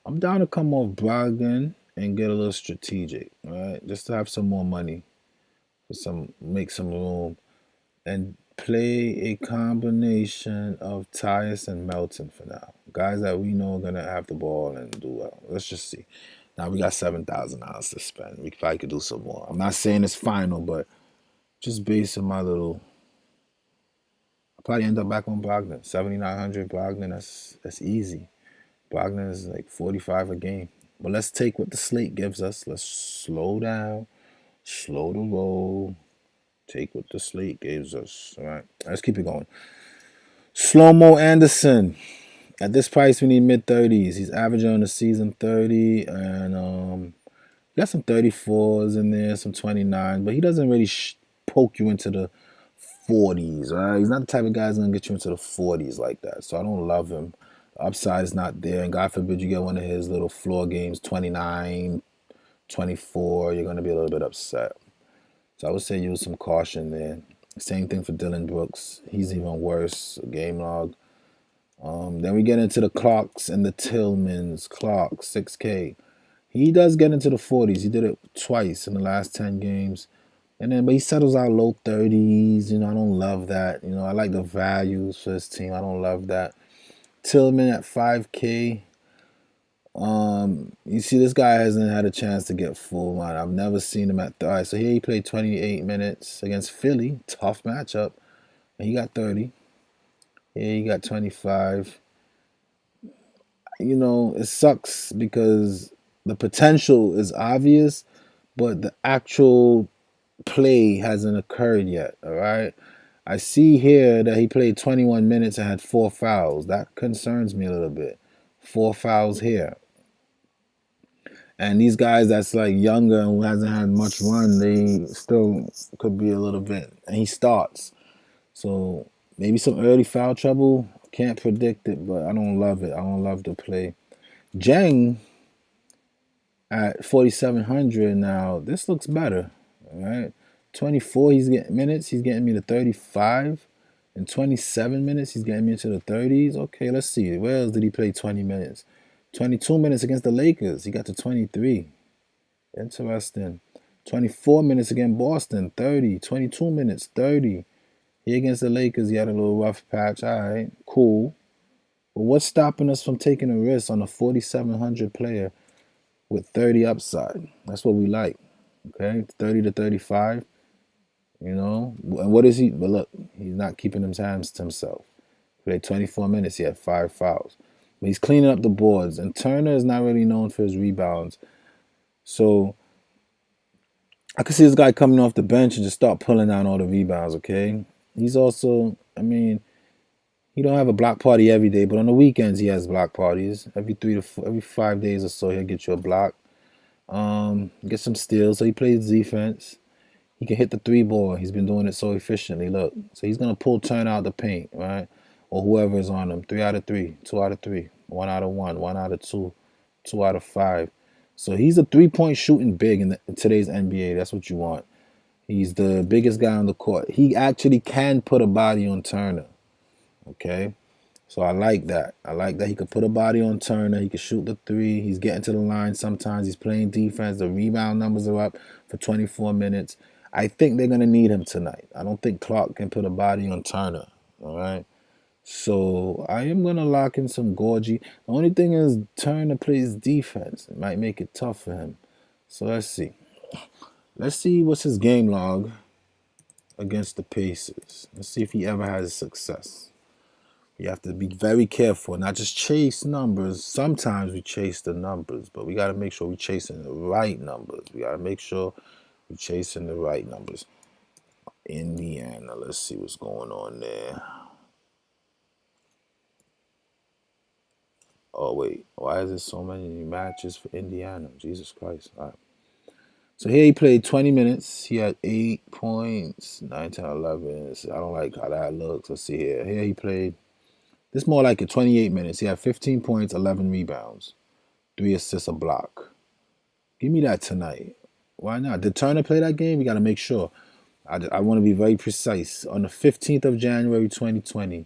A: I'm down to come off Brogdon and get a little strategic, right? Just to have some more money, make some room, and play a combination of Tyus and Melton for now. Guys that we know are gonna have the ball and do well. Let's just see. Now we got $7,000 to spend. We probably could do some more. I'm not saying it's final, but just based on my little, I'll probably end up back on Brogdon. 7,900 Brogdon. That's easy. Brogdon is like 45 a game. But let's take what the slate gives us. Let's slow down, slow the roll. Take what the slate gives us. All right, let's keep it going. Slow-Mo Anderson. At this price, we need mid-30s. He's averaging on the season 30, and got some 34s in there, some 29s, but he doesn't really poke you into the 40s, right? He's not the type of guy that's going to get you into the 40s like that, so I don't love him. The upside is not there, and God forbid you get one of his little floor games, 29, 24, you're going to be a little bit upset. So I would say use some caution there. Same thing for Dylan Brooks. He's even worse. Game log. Then we get into the Clarks and the Tillmans. Clark, 6K. He does get into the 40s. He did it twice in the last 10 games. But he settles out low 30s. You know, I don't love that. You know, I like the values for his team. I don't love that. Tillman at 5K. You see, this guy hasn't had a chance to get full line. I've never seen him at all right, so here he played 28 minutes against Philly. Tough matchup. And he got 30. Here he got 25. You know, it sucks because the potential is obvious, but the actual play hasn't occurred yet, all right? I see here that he played 21 minutes and had 4 fouls. That concerns me a little bit. 4 fouls here. And these guys that's like younger and who hasn't had much run, they still could be a little bit. And he starts. So maybe some early foul trouble. Can't predict it, but I don't love it. I don't love the play. Jang at 4,700 now. This looks better. All right. 24, he's getting minutes. He's getting me to 35. In 27 minutes, he's getting me into the 30s. Okay, let's see. Where else did he play 20 minutes? 22 minutes against the Lakers. He got to 23. Interesting. 24 minutes against Boston. 30. 22 minutes. 30. Here against the Lakers, he had a little rough patch. All right, cool. But what's stopping us from taking a risk on a 4,700 player with 30 upside? That's what we like. Okay, 30 to 35. You know, and what is he? But look, he's not keeping his hands to himself. Played 24 minutes. He had 5 fouls. But he's cleaning up the boards. And Turner is not really known for his rebounds. So I could see this guy coming off the bench and just start pulling down all the rebounds, okay? He's also, I mean, he don't have a block party every day, but on the weekends he has block parties. Every 5 days or so he'll get you a block. Get some steals. So he plays defense. He can hit the three ball. He's been doing it so efficiently. Look, so he's gonna pull turn out the paint, right? Or whoever is on him. 3 out of 3, 2 out of 3, 1 out of 1, 1 out of 2, 2 out of 5. So he's a 3-point shooting big in today's NBA. That's what you want. He's the biggest guy on the court. He actually can put a body on Turner. Okay. So I like that. I like that he could put a body on Turner. He could shoot the three. He's getting to the line sometimes. He's playing defense. The rebound numbers are up for 24 minutes. I think they're going to need him tonight. I don't think Clark can put a body on Turner. All right. So I am going to lock in some Gorgie. The only thing is Turner plays defense. It might make it tough for him. So let's see. Let's see what's his game log against the Pacers. Let's see if he ever has success. You have to be very careful, not just chase numbers. Sometimes we chase the numbers, but we got to make sure we're chasing the right numbers. We got to make sure we're chasing the right numbers. Indiana, let's see what's going on there. Oh, wait. Why is there so many matches for Indiana? Jesus Christ. All right. So here he played 20 minutes. He had 8 points, 9, 10, 11. I don't like how that looks. Let's see here. Here he played. This is more like it, 28 minutes. He had 15 points, 11 rebounds, 3 assists, a block. Give me that tonight. Why not? Did Turner play that game? We got to make sure. I want to be very precise. On the 15th of January, 2020,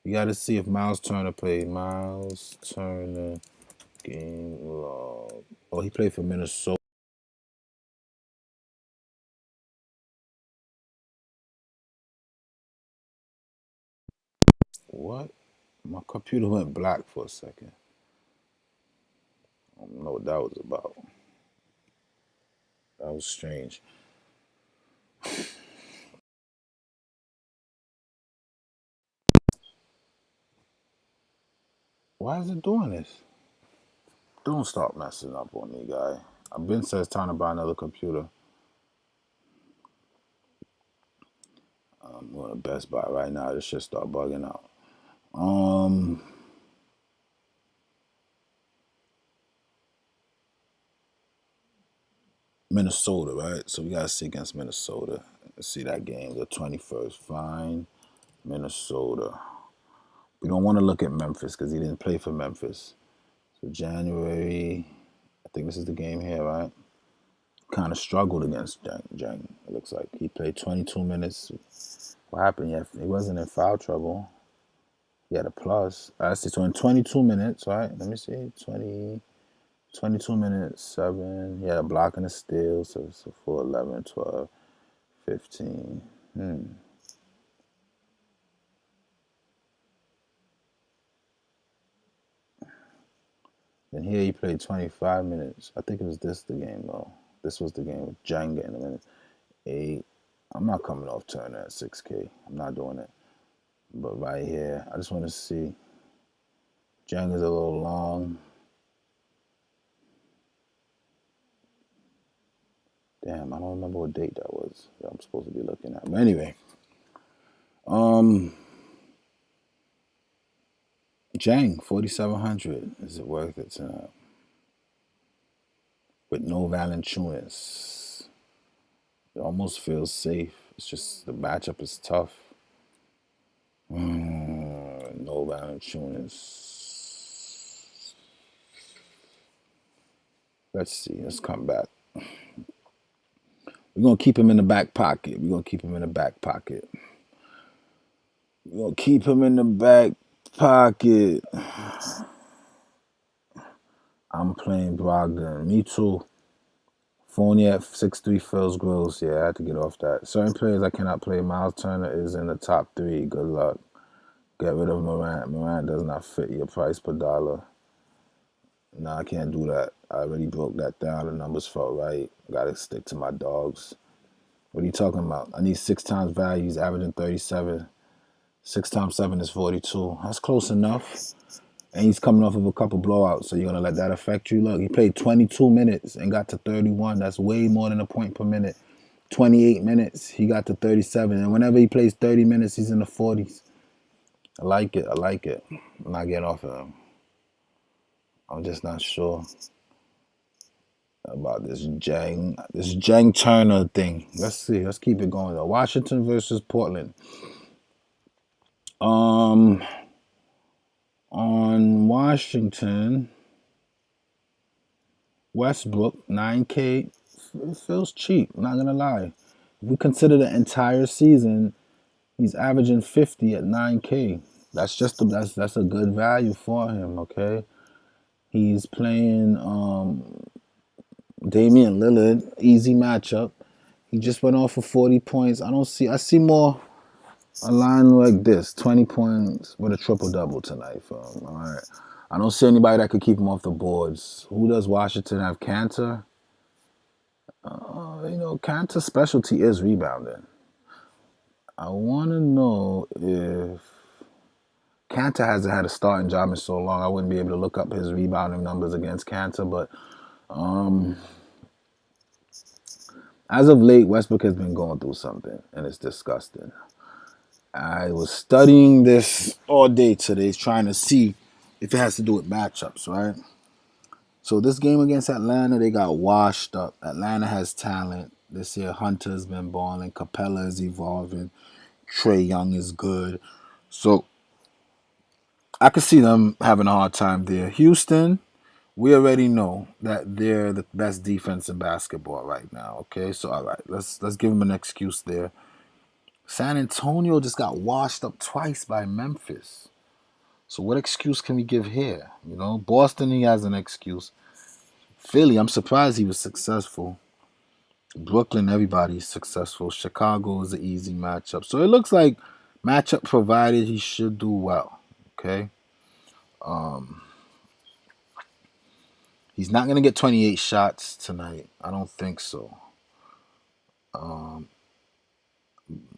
A: we got to see if Miles Turner played. Miles Turner game log. Oh, he played for Minnesota. What? My computer went black for a second. I don't know what that was about. That was strange. Why is it doing this? Don't stop messing up on me, guy. I've been said it's time to buy another computer. I'm going to Best Buy right now. This shit start bugging out. Minnesota, right? So we gotta see against Minnesota. Let's see that game, the 21st. Fine, Minnesota. We don't want to look at Memphis because he didn't play for Memphis. So January, I think this is the game here, right? Kind of struggled against Jang. It looks like he played 22 minutes. What happened? He wasn't in foul trouble. He had a plus. I see. So in 22 minutes, right? Let me see. 22 minutes, 7. He had a block and a steal. So 4, 11, 12, 15. Then here he played 25 minutes. I think it was the game, though. This was the game with Jenga in a minute. 8. I'm not coming off Turner at 6K. I'm not doing it. But right here, I just want to see. Jenga's a little long. Damn, I don't remember what date that was that I'm supposed to be looking at. But anyway, Jang, 4,700. Is it worth it tonight? With no Valanciunas. It almost feels safe. It's just the matchup is tough. No Valanciunas. Let's see. Let's come back. We're going to keep him in the back pocket. We're going to keep him in the back pocket. We're going to keep him in the back pocket. I'm playing Brogdon. Me too. Fournier at 6'3" feels gross. Yeah, I had to get off that. Certain players I cannot play. Miles Turner is in the top 3. Good luck. Get rid of Morant. Morant does not fit your price per dollar. No, I can't do that. I already broke that down. The numbers felt right. Gotta stick to my dogs. What are you talking about? I need 6 times value. He's averaging 37. 6 times 7 is 42. That's close enough. And he's coming off of a couple blowouts, so you're going to let that affect you? Look, he played 22 minutes and got to 31. That's way more than a point per minute. 28 minutes, he got to 37. And whenever he plays 30 minutes, he's in the 40s. I like it. I like it. I'm not getting off of him. I'm just not sure about this Jang Turner thing. Let's see. Let's keep it going though. Washington versus Portland. On Washington, Westbrook 9K feels cheap. I'm not gonna lie. If we consider the entire season, he's averaging 50 at 9K. That's a good value for him. Okay, he's playing Damian Lillard, easy matchup. He just went off for 40 points. I see more a line like this, 20 points with a triple-double tonight for him. All right. I don't see anybody that could keep him off the boards. Who does Washington have? Cantor? Cantor's specialty is rebounding. I want to know if Cantor hasn't had a starting job in so long. I wouldn't be able to look up his rebounding numbers against Cantor, but as of late, Westbrook has been going through something, and it's disgusting. I was studying this all day today, trying to see if it has to do with matchups, right? So this game against Atlanta, they got washed up. Atlanta has talent. This year, Hunter's been balling. Capella is evolving. Trey Young is good. So I could see them having a hard time there. Houston, we already know that they're the best defense in basketball right now. Okay, so all right, let's give them an excuse there. San Antonio just got washed up twice by Memphis. So what excuse can we give here? Boston, he has an excuse. Philly, I'm surprised he was successful. Brooklyn, everybody's successful. Chicago is an easy matchup. So it looks like matchup provided, he should do well. Okay. He's not going to get 28 shots tonight. I don't think so.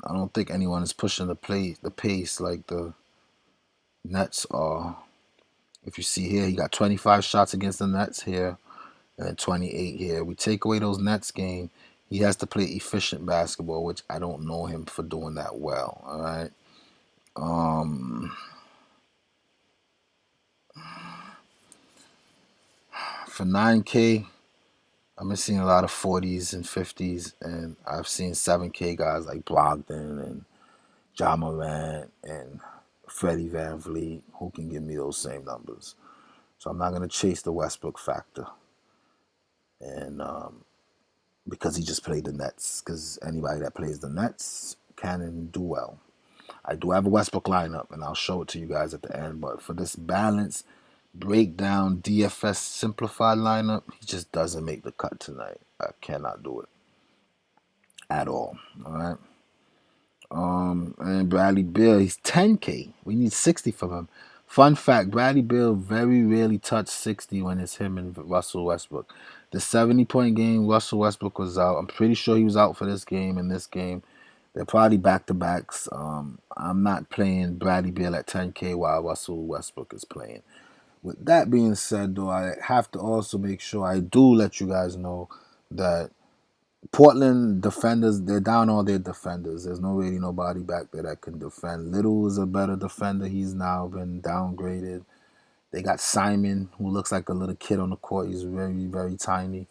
A: I don't think anyone is pushing the pace like the Nets are. If you see here, he got 25 shots against the Nets here and then 28 here. We take away those Nets game, he has to play efficient basketball, which I don't know him for doing that well. All right. For 9K, I've been seeing a lot of 40s and 50s, and I've seen 7K guys like Brogdon and Ja Morant and Freddie Van Vliet who can give me those same numbers. So I'm not going to chase the Westbrook factor. And because he just played the Nets, because anybody that plays the Nets can do well. I do have a Westbrook lineup, and I'll show it to you guys at the end. But for this balance, breakdown, DFS simplified lineup, he just doesn't make the cut tonight. I cannot do it at all. All right. And Bradley Beal, he's 10K. We need 60 from him. Fun fact, Bradley Beal very rarely touched 60 when it's him and Russell Westbrook. The 70-point game, Russell Westbrook was out. I'm pretty sure he was out for this game and this game. They're probably back-to-backs. I'm not playing Bradley Beal at 10K while Russell Westbrook is playing. With that being said, though, I have to also make sure I do let you guys know that Portland defenders, they're down all their defenders. There's really nobody back there that can defend. Little is a better defender. He's now been downgraded. They got Simon, who looks like a little kid on the court. He's very, very tiny.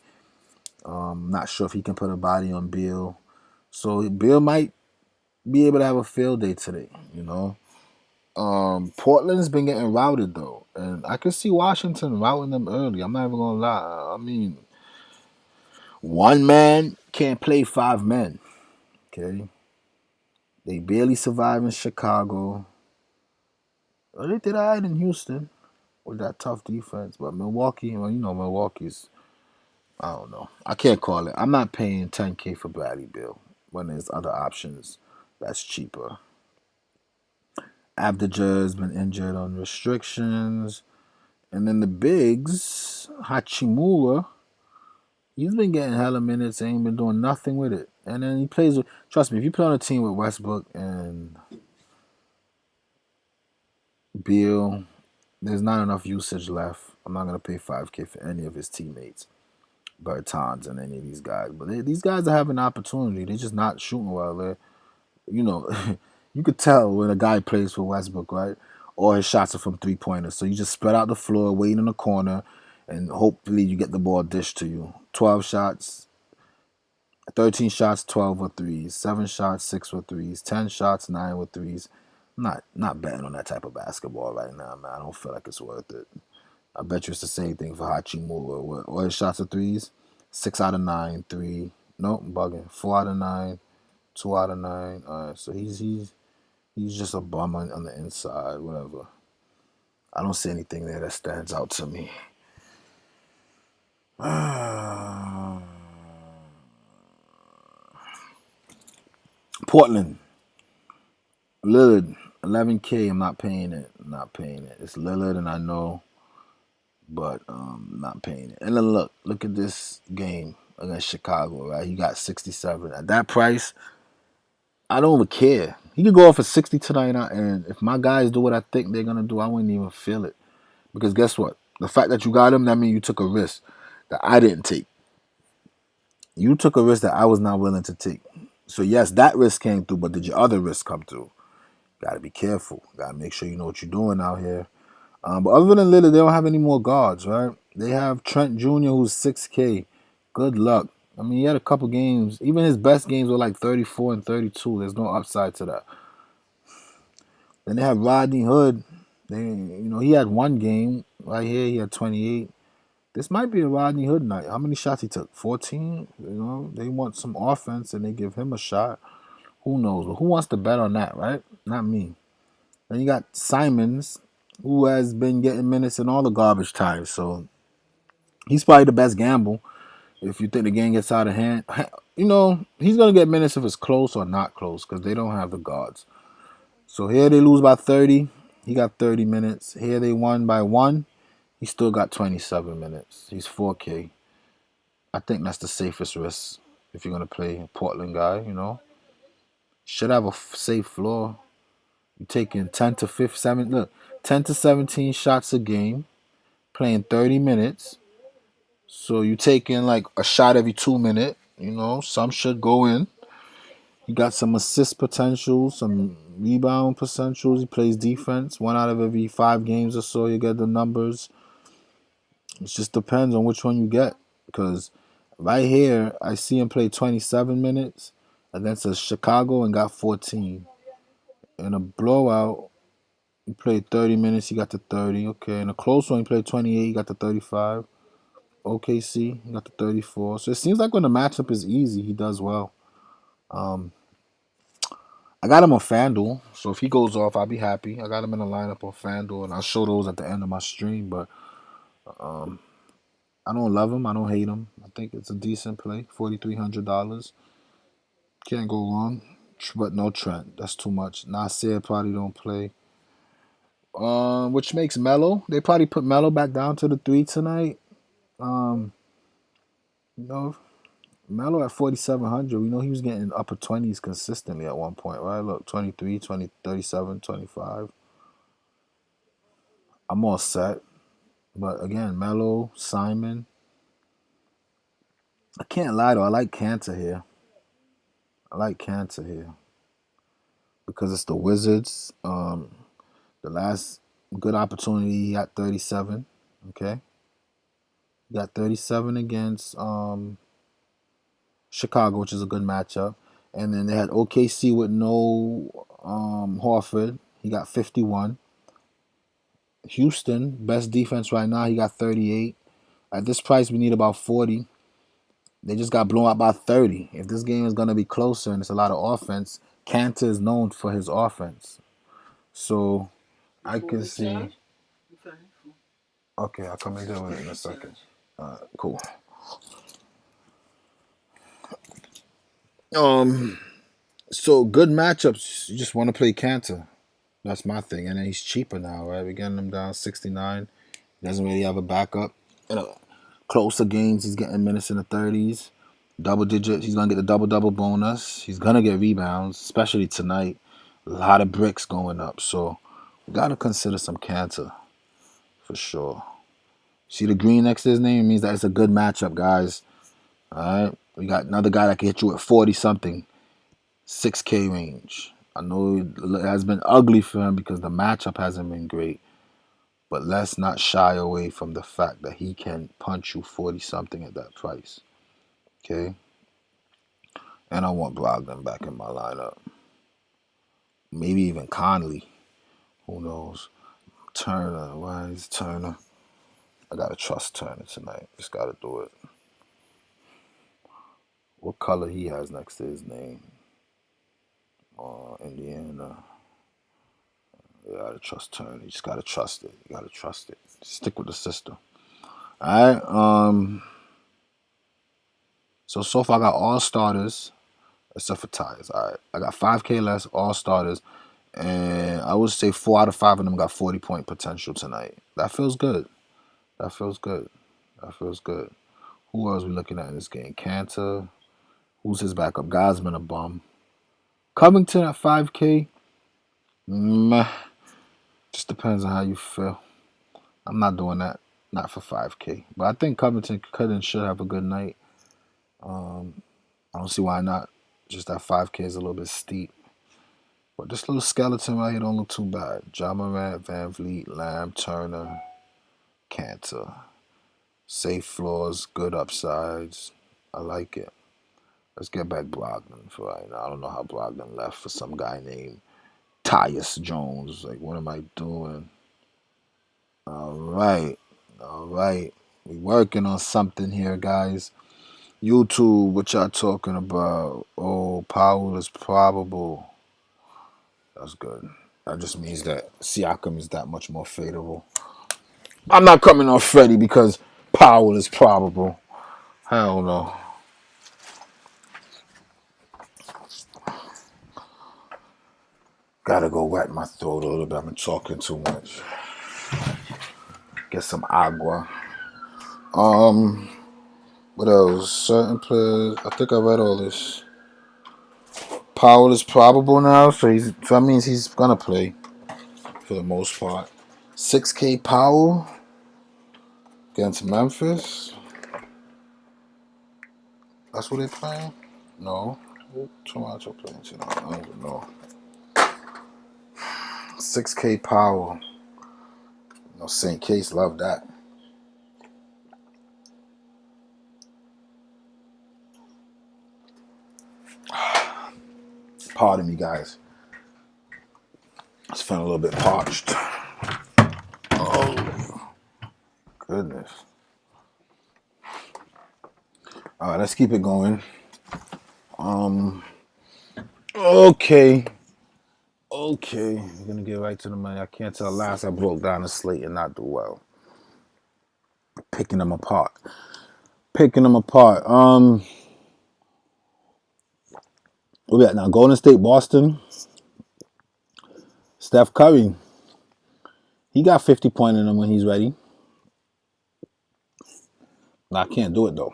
A: Not sure if he can put a body on Beal. So Beal might be able to have a field day today, Portland's been getting routed, though. And I could see Washington routing them early. I'm not even going to lie. I mean, one man can't play 5 men. Okay? They barely survived in Chicago. Well, they did all right in Houston with that tough defense. But Milwaukee, Milwaukee's, I don't know. I can't call it. I'm not paying 10K for Bradley Beal when there's other options that's cheaper. Abdiger has been injured on restrictions. And then the bigs, Hachimura, he's been getting hella minutes, ain't been doing nothing with it. And then he plays with, trust me, if you play on a team with Westbrook and Beal, there's not enough usage left. I'm not gonna pay 5K for any of his teammates, Bertans and any of these guys. But these guys are having an opportunity. They're just not shooting well. You know, you could tell when a guy plays for Westbrook, right? All his shots are from 3-pointers. So you just spread out the floor, wait in the corner, and hopefully you get the ball dished to you. 12 shots, 13 shots, 12 with threes. 7 shots, 6 with threes. 10 shots, 9 with threes. I'm not betting on that type of basketball right now, man. I don't feel like it's worth it. I bet you it's the same thing for Hachimura. All his shots are threes. 6 out of 9, 3. Nope, I'm bugging. 4 out of 9, 2 out of 9. All right, so he's just a bum on the inside, whatever. I don't see anything there that stands out to me. Portland. Lillard. 11K. I'm not paying it. I'm not paying it. It's Lillard, and I know, but not paying it. And then look at this game against Chicago, right? He got 67. At that price, I don't even care. He could go off for 60 tonight, and if my guys do what I think they're gonna do, I wouldn't even feel it. Because guess what? The fact that you got him, that means you took a risk that I didn't take. You took a risk that I was not willing to take. So yes, that risk came through, but did your other risk come through? Gotta be careful. Gotta make sure you know what you're doing out here. But other than Lillard, they don't have any more guards, right? They have Trent Jr., who's 6K. Good luck. I mean, he had a couple games. Even his best games were like 34 and 32. There's no upside to that. Then they have Rodney Hood. He had one game right here. He had 28. This might be a Rodney Hood night. How many shots he took? 14? They want some offense and they give him a shot. Who knows? But who wants to bet on that, right? Not me. Then you got Simons, who has been getting minutes in all the garbage times. So he's probably the best gamble if you think the game gets out of hand. He's going to get minutes if it's close or not close because they don't have the guards. So here they lose by 30. He got 30 minutes. Here they won by 1. He still got 27 minutes. He's 4K. I think that's the safest risk if you're going to play a Portland guy, Should have a safe floor. You're taking 10 to 15, look, 10 to 17 shots a game, playing 30 minutes. So you're taking like a shot every 2 minutes. Some should go in. He got some assist potential, some rebound potentials. He plays defense. 1 out of every 5 games or so, you get the numbers. It just depends on which one you get. Because right here, I see him play 27 minutes against Chicago and got 14. In a blowout, he played 30 minutes, he got to 30. Okay, in a close one, he played 28, he got to 35. OKC, he got to 34. So it seems like when the matchup is easy, he does well. I got him on Fanduel, so if he goes off, I'll be happy. I got him in the lineup on Fanduel, and I'll show those at the end of my stream. But I don't love him. I don't hate him. I think it's a decent play. $4,300. Can't go wrong. But no Trent. That's too much. Nasir probably don't play. Which makes Melo. They probably put Melo back down to the 3 tonight. Um, Melo at 4,700. We know he was getting upper 20s consistently at one point, right? Look, 23, 20, 37, 25. I'm all set. But again, Melo, Simon. I can't lie though. I like Cantor here. Because it's the Wizards. The last good opportunity, he got 37. Okay. He got 37 against Chicago, which is a good matchup. And then they had OKC with no Horford. He got 51. Houston, best defense right now. He got 38. At this price, we need about 40. They just got blown out by 30. If this game is going to be closer and it's a lot of offense, Kanter is known for his offense. So I can see. Okay, I'll come and deal with it in a second. Cool. So good matchups. You just want to play Kanter. That's my thing. And then he's cheaper now, right? We're getting him down 69. Doesn't really have a backup. Closer games, he's getting minutes in the 30s. Double digits. He's going to get the double-double bonus. He's going to get rebounds, especially tonight. A lot of bricks going up. So Gotta consider some Cantor for sure. See the green next to his name? It means that it's a good matchup, guys. All right. We got another guy that can hit you at 40 something, 6K range. I know it has been ugly for him because the matchup hasn't been great. But let's not shy away from the fact that he can punch you 40 something at that price. Okay? And I want Brogdon back in my lineup. Maybe even Conley. Who knows? Turner. Why is Turner? I gotta trust Turner tonight. Just gotta do it. What color he has next to his name? Indiana. You gotta trust Turner. You just gotta trust it. You gotta trust it. Stick with the system. Alright. So far I got all starters except for ties. Alright. I got 5K less, all starters. And I would say 4 out of 5 of them got 40-point potential tonight. That feels good. That feels good. That feels good. Who else we looking at in this game? Cantor. Who's his backup? Gosman a bum. Covington at 5K. Meh. Just depends on how you feel. I'm not doing that. Not for 5K. But I think Covington could and should have a good night. I don't see why not. Just that 5K is a little bit steep. But this little skeleton right here don't look too bad. Ja Morant, Van Vliet, Lamb, Turner, Cantor. Safe floors, good upsides. I like it. Let's get back Brogdon for right now. I don't know how Brogdon left for some guy named Tyus Jones. Like, what am I doing? All right. All right. We working on something here, guys. YouTube, what y'all talking about? Oh, Powell is probable. That's good. That just means that Siakam is that much more favorable. I'm not coming off Freddie because Powell is probable. Hell no. Gotta go wet my throat a little bit. I've been talking too much. Get some agua. What else? Certain players. I think I read all this. Powell is probable now, so that means he's gonna play for the most part. 6K Powell against Memphis. That's what they're playing? No. Toronto playing tonight. I don't even know. 6K Powell. No, St. Case love that. Pardon me, guys. I was feeling a little bit parched. Oh, goodness. All right, let's keep it going. Okay. We're gonna get right to the money. I can't tell. Last I broke down the slate and not do well. Picking them apart. Where we at now? Golden State, Boston. Steph Curry. He got 50 points in him when he's ready. No, I can't do it though.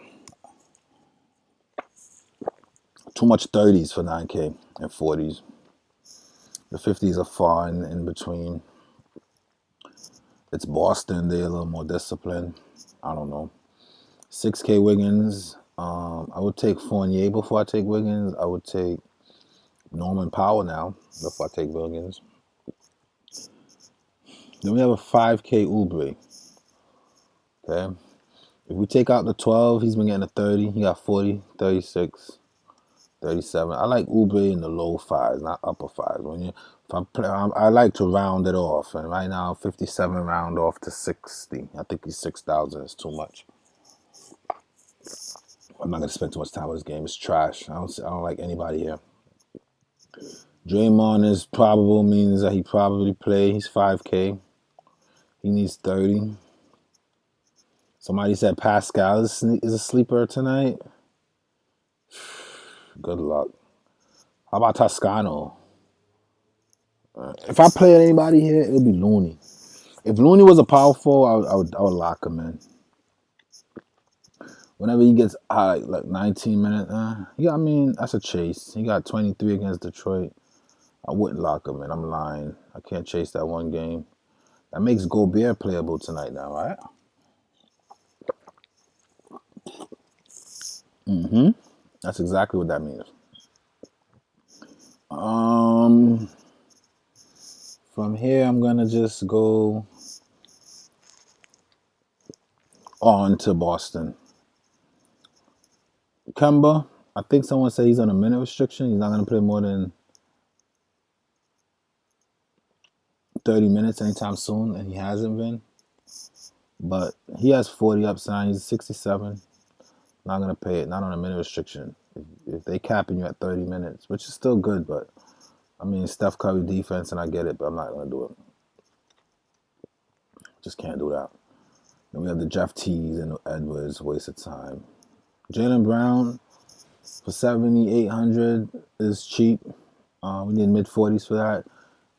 A: Too much 30s for 9K and 40s. The 50s are far in between. It's Boston. They're a little more disciplined. I don't know. 6K Wiggins. I would take Fournier before I take Wiggins. I would take Norman Powell now before I take Wiggins. Then we have a 5K Oubre. Okay. If we take out the 12, he's been getting a 30. He got 40, 36, 37. I like Oubre in the low fives, not upper fives. I like to round it off. And right now, 57 round off to 60. I think he's 6,000 is too much. I'm not going to spend too much time with this game. It's trash. I don't like anybody here. Draymond is probable, means that he probably play. He's 5K. He needs 30. Somebody said Pascal is a sleeper tonight. Good luck. How about Toscano? If I play anybody here, it'll be Looney. If Looney was a power forward, I would lock him in. Whenever he gets like 19 minutes, that's a chase. He got 23 against Detroit. I wouldn't lock him in. I'm lying. I can't chase that one game. That makes Gobert playable tonight now, right? Mm-hmm. That's exactly what that means. Um, from here, I'm gonna just go on to Boston. Kemba, I think someone said he's on a minute restriction. He's not gonna play more than 30 minutes anytime soon, and he hasn't been. But he has 40 upside. He's 67. Not gonna pay it. Not on a minute restriction. If they capping you at 30 minutes, which is still good, but I mean Steph Curry defense, and I get it, but I'm not gonna do it. Just can't do that. Then we have the Jeff Tees and Edwards, waste of time. Jalen Brown for 7,800 is cheap. We need mid 40s for that.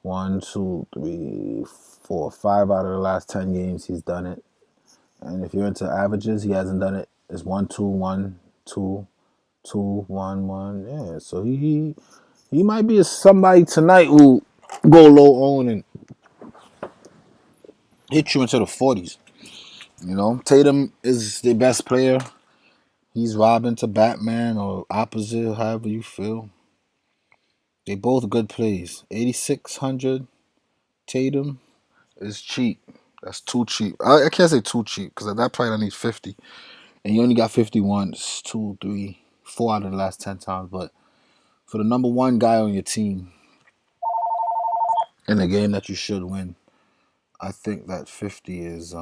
A: One, two, three, four, 5 out of the last 10 games he's done it. And if you're into averages, he hasn't done it. It's 1, 2, 1, 2, 2, 1, 1. Yeah, so he might be somebody tonight who go low on and hit you into the 40s. You know, Tatum is the best player. He's Robin to Batman or opposite, however you feel. They both good plays. 8,600 Tatum is cheap. That's too cheap. I can't say too cheap because at that point I need 50. And you only got 51. It's 2, 3, 4 out of the last 10 times. But for the number one guy on your team in a game that you should win, I think that 50 is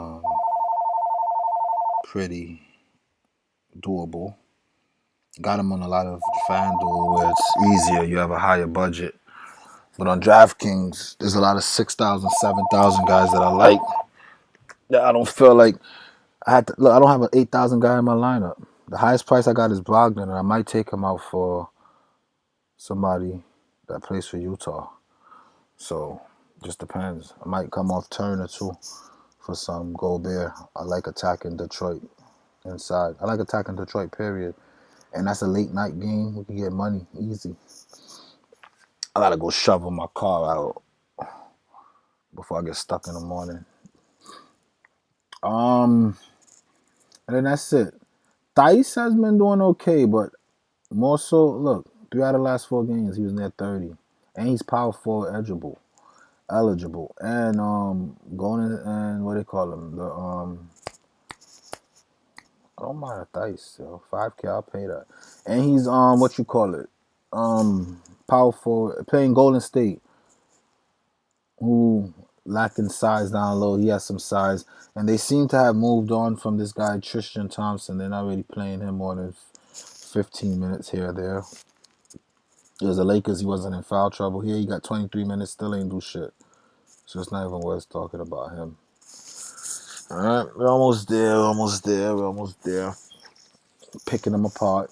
A: pretty doable. Got him on a lot of Fanduel where it's easier. You have a higher budget. But on Draftkings, there's a lot of 6,000, 7,000 guys that I like. That I don't feel like I had to look. I don't have an 8,000 guy in my lineup. The highest price I got is Brogdon, and I might take him out for somebody that plays for Utah. So just depends. I might come off Turner too for some Gobert. I like attacking Detroit inside. I like attacking Detroit, period. And that's a late night game. We can get money easy. I gotta go shovel my car out before I get stuck in the morning. Um, and then that's it. Dice has been doing okay, but more so, look, 3 out of the last 4 games he was near 30, and he's power forward eligible, and going in and what they call him the I don't mind a dice, so 5K I'll pay that, and he's what you call it power forward playing Golden State, who lacking size down low. He has some size, and they seem to have moved on from this guy Tristan Thompson. They're not really playing him more than 15 minutes here or there. It was the Lakers. He wasn't in foul trouble. Here he got 23 minutes, still ain't do shit. So it's not even worth talking about him. All right, we're almost there. We're almost there. Picking them apart.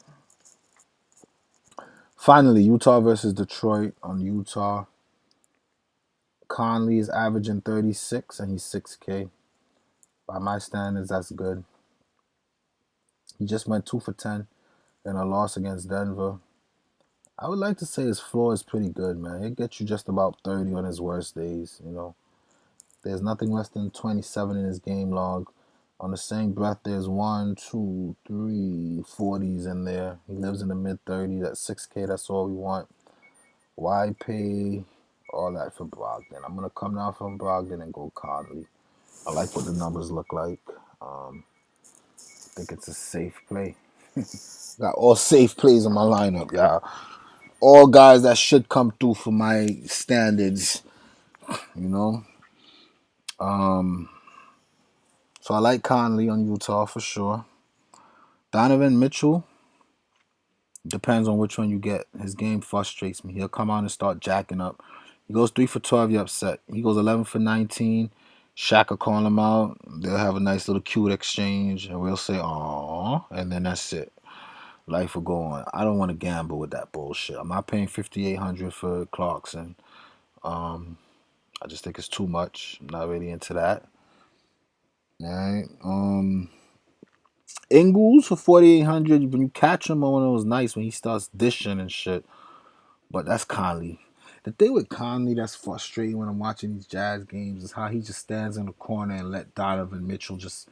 A: Finally, Utah versus Detroit on Utah. Conley is averaging 36 and he's 6K. By my standards, that's good. He just went 2 for 10 in a loss against Denver. I would like to say his floor is pretty good, man. He'll get you just about 30 on his worst days, you know. There's nothing less than 27 in his game log. On the same breath, there's 1, 2, 3 40s in there. He lives in the mid 30s at 6K. That's all we want. Why pay all that for Brogdon? I'm gonna come down from Brogdon and go Conley. I like what the numbers look like. I think it's a safe play. Got all safe plays in my lineup, y'all. All guys that should come through for my standards, you know. So I like Conley on Utah for sure. Donovan Mitchell, depends on which one you get. His game frustrates me. He'll come out and start jacking up. He goes 3 for 12, you're upset. He goes 11 for 19. Shaq will call him out. They'll have a nice little cute exchange, and we'll say, "Aww," and then that's it. Life will go on. I don't want to gamble with that bullshit. I'm not paying 5,800 for Clarkson. I just think it's too much. I'm not really into that. All right. Ingles for 4,800. When you catch him on one of those nights when he starts dishing and shit. But that's Conley. The thing with Conley that's frustrating when I'm watching these Jazz games is how he just stands in the corner and let Donovan Mitchell just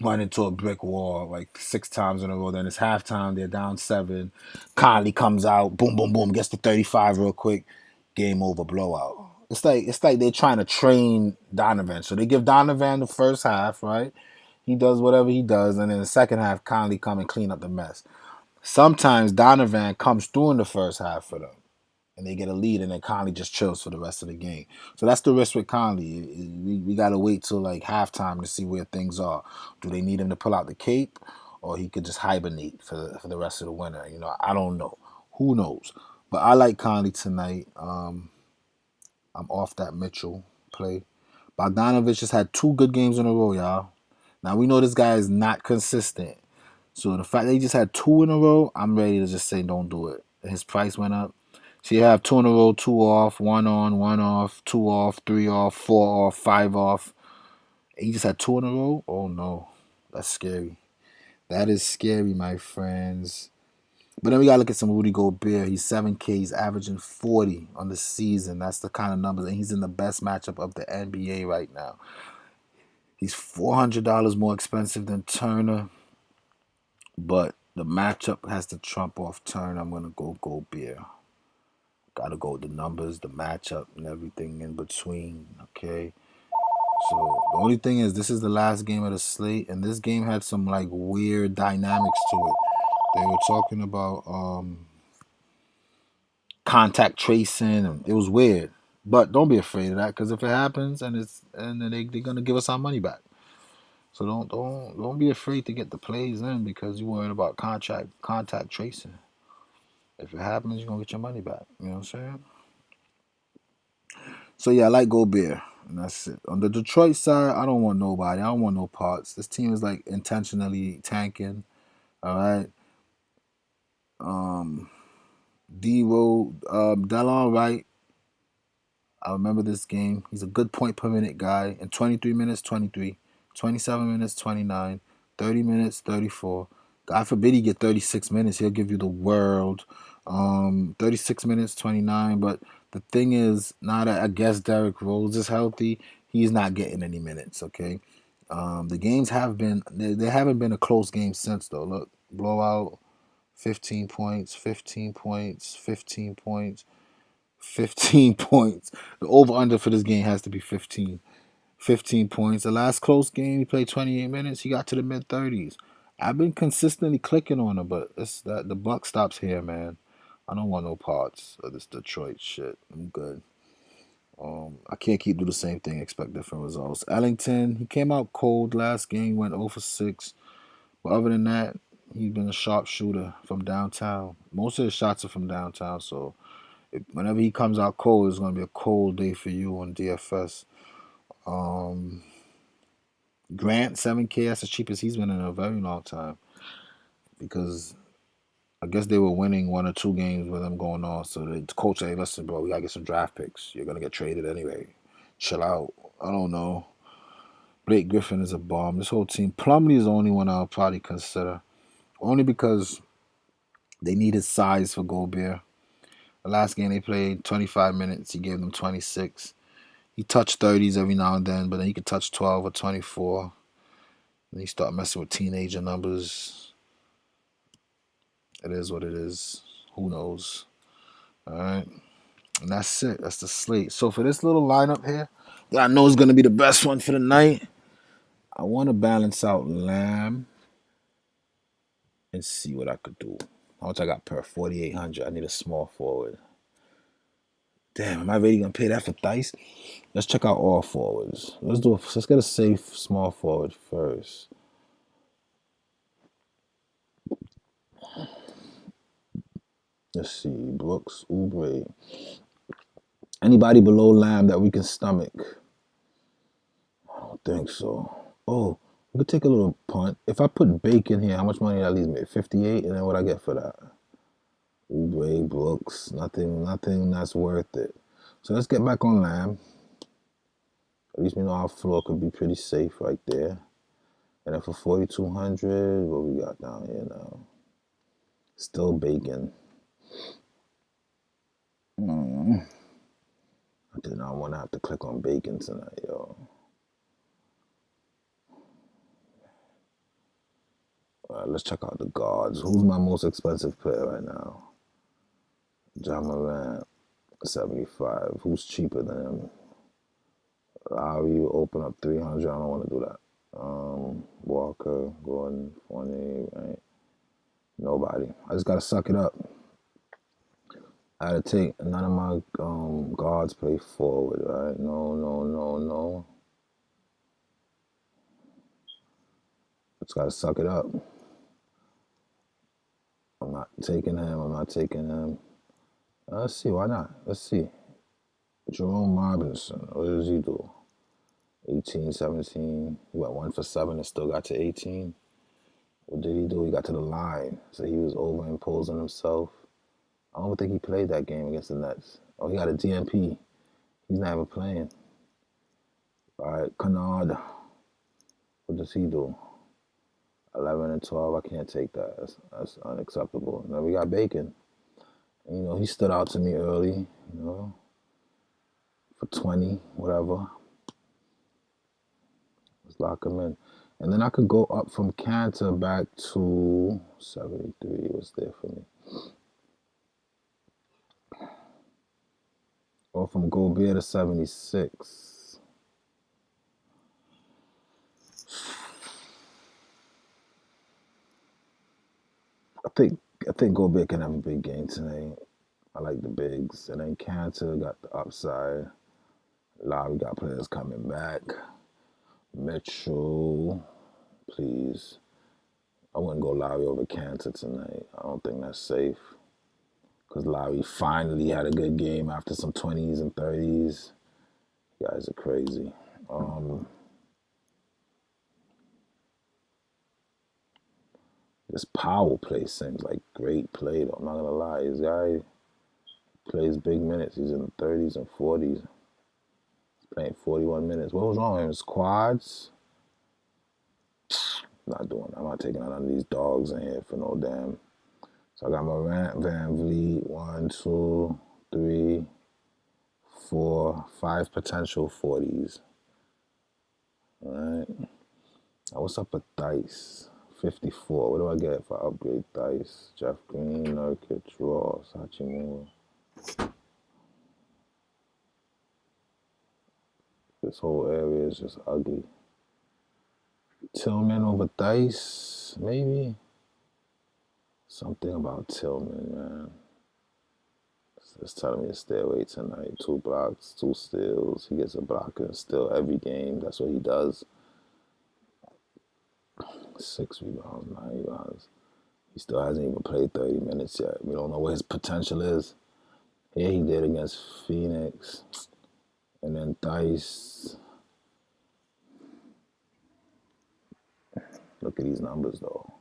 A: run into a brick wall like 6 times in a row. Then it's halftime, they're down 7. Conley comes out, boom, boom, boom, gets to 35 real quick, game over, blowout. It's like they're trying to train Donovan. So they give Donovan the first half, right? He does whatever he does, and then the second half, Conley come and clean up the mess. Sometimes Donovan comes through in the first half for them, and they get a lead, and then Conley just chills for the rest of the game. So that's the risk with Conley. We got to wait till like halftime to see where things are. Do they need him to pull out the cape, or he could just hibernate for the rest of the winter? I don't know. Who knows? But I like Conley tonight. I'm off that Mitchell play. Bogdanovich just had 2 good games in a row, y'all. Now we know this guy is not consistent. So the fact that he just had 2 in a row, I'm ready to just say don't do it. His price went up. So you have 2 in a row, 2 off, 1 on, 1 off, 2 off, 3 off, 4 off, 5 off. He just had 2 in a row? Oh no. That's scary. That is scary, my friends. But then we gotta look at some Rudy Gobert. He's 7K. He's averaging 40 on the season. That's the kind of numbers, and he's in the best matchup of the NBA right now. He's $400 more expensive than Turner, but the matchup has to trump off Turner. I'm gonna go Gobert. Gotta go with the numbers, the matchup, and everything in between. Okay. So the only thing is, this is the last game of the slate, and this game had some like weird dynamics to it. They were talking about contact tracing, and it was weird. But don't be afraid of that, because if it happens, and then they're gonna give us our money back. So don't be afraid to get the plays in because you're worried about contact tracing. If it happens, you're gonna get your money back. You know what I'm saying? So yeah, I like Gobert. And that's it. On the Detroit side, I don't want nobody. I don't want no parts. This team is like intentionally tanking. All right. Um D Road, Delon Wright. I remember this game. He's a good point per minute guy. In 23 minutes, 23. 27 minutes, 29. 30 minutes, 34. God forbid he get 36 minutes. He'll give you the world. 36 minutes, 29. But the thing is, now that I guess Derrick Rose is healthy, he's not getting any minutes, okay? The games have been, they haven't been a close game since, though. Look, blowout, 15 points, 15 points, 15 points. 15 points. The over-under for this game has to be 15. 15 points. The last close game, he played 28 minutes. He got to the mid-30s. I've been consistently clicking on him, but it's that the buck stops here, man. I don't want no parts of this Detroit shit. I'm good. I can't keep doing the same thing, expect different results. Ellington, he came out cold last game, went 0 for 6. But other than that, he's been a sharpshooter from downtown. Most of his shots are from downtown, so whenever he comes out cold, it's going to be a cold day for you on DFS. Um, Grant, 7K, that's the cheapest he's been in a very long time because I guess they were winning 1 or 2 games with him going on. So the coach, hey, listen, bro, we got to get some draft picks. You're going to get traded anyway. Chill out. I don't know. Blake Griffin is a bomb. This whole team. Plumlee is the only one I'll probably consider. Only because they needed size for Gobert. The last game they played, 25 minutes. He gave them 26. He touched 30s every now and then, but then he could touch 12 or 24. And he start messing with teenager numbers. It is what it is. Who knows? All right. And that's it. That's the slate. So for this little lineup here, that I know is going to be the best one for the night, I want to balance out Lamb and see what I could do. How much I got per 4,800? I need a small forward. Damn, am I really going to pay that for Dice? Let's check out all forwards. Let's get a safe small forward first. Let's see. Brooks, Oubre. Anybody below Lamb that we can stomach? I don't think so. Oh, we could take a little punt. If I put Bacon here, how much money that leaves me? 58, and then what I get for that? Oubre, Brooks, nothing that's worth it. So let's get back on Lamb. At least we know our floor could be pretty safe right there. And then for 4,200, what we got down here now? Still Bacon. Then I want to have to click on bacon tonight, yo. All right, let's check out the guards. Who's my most expensive player right now? John Morant, 75. Who's cheaper than him? Lowry, you open up 300. I don't want to do that. Walker, Gordon, Fournier, right? Nobody. I just gotta suck it up. I gotta take none of my guards play forward, right? No. Just gotta suck it up. I'm not taking him. Let's see, why not? Let's see. Jerome Robinson, what does he do? 18, 17. He went 1 for 7 and still got to 18. What did he do? He got to the line. So he was overimposing himself. I don't think he played that game against the Nets. Oh, he got a DNP. He's not even playing. All right, Kennard. What does he do? 11 and 12. I can't take that. That's unacceptable. Now we got Bacon. And, he stood out to me early, for 20, whatever. Let's lock him in. And then I could go up from Cantor back to 73. What's there for me? Or from Gobert to 76. I think Gobert can have a big game tonight. I like the bigs. And then Cantor got the upside. Lowry got players coming back. Mitchell, please. I wouldn't go Lowry over Cantor tonight. I don't think that's safe. Because Lowry finally had a good game after some 20s and 30s. You guys are crazy. This Powell play seems like great play, though. I'm not going to lie. This guy plays big minutes. He's in the 30s and 40s. He's playing 41 minutes. What was wrong with him? His quads? Not doing that. I'm not taking none of these dogs in here for no damn. So I got Morant, Van Vliet, 1, 2, 3, 4, 5 potential 40s. All right. Now what's up with Dice? 54. What do I get if I upgrade Dice? Jeff Green, Nurkic, Ross, Hachimura. This whole area is just ugly. Tillman over Dice, maybe? Something about Tillman, man. It's telling me to stay away tonight. 2 blocks, 2 steals. He gets a block and steal every game. That's what he does. 6 rebounds, 9 rebounds. He still hasn't even played 30 minutes yet. We don't know what his potential is. Here he did against Phoenix. And then Dice. Look at these numbers, though.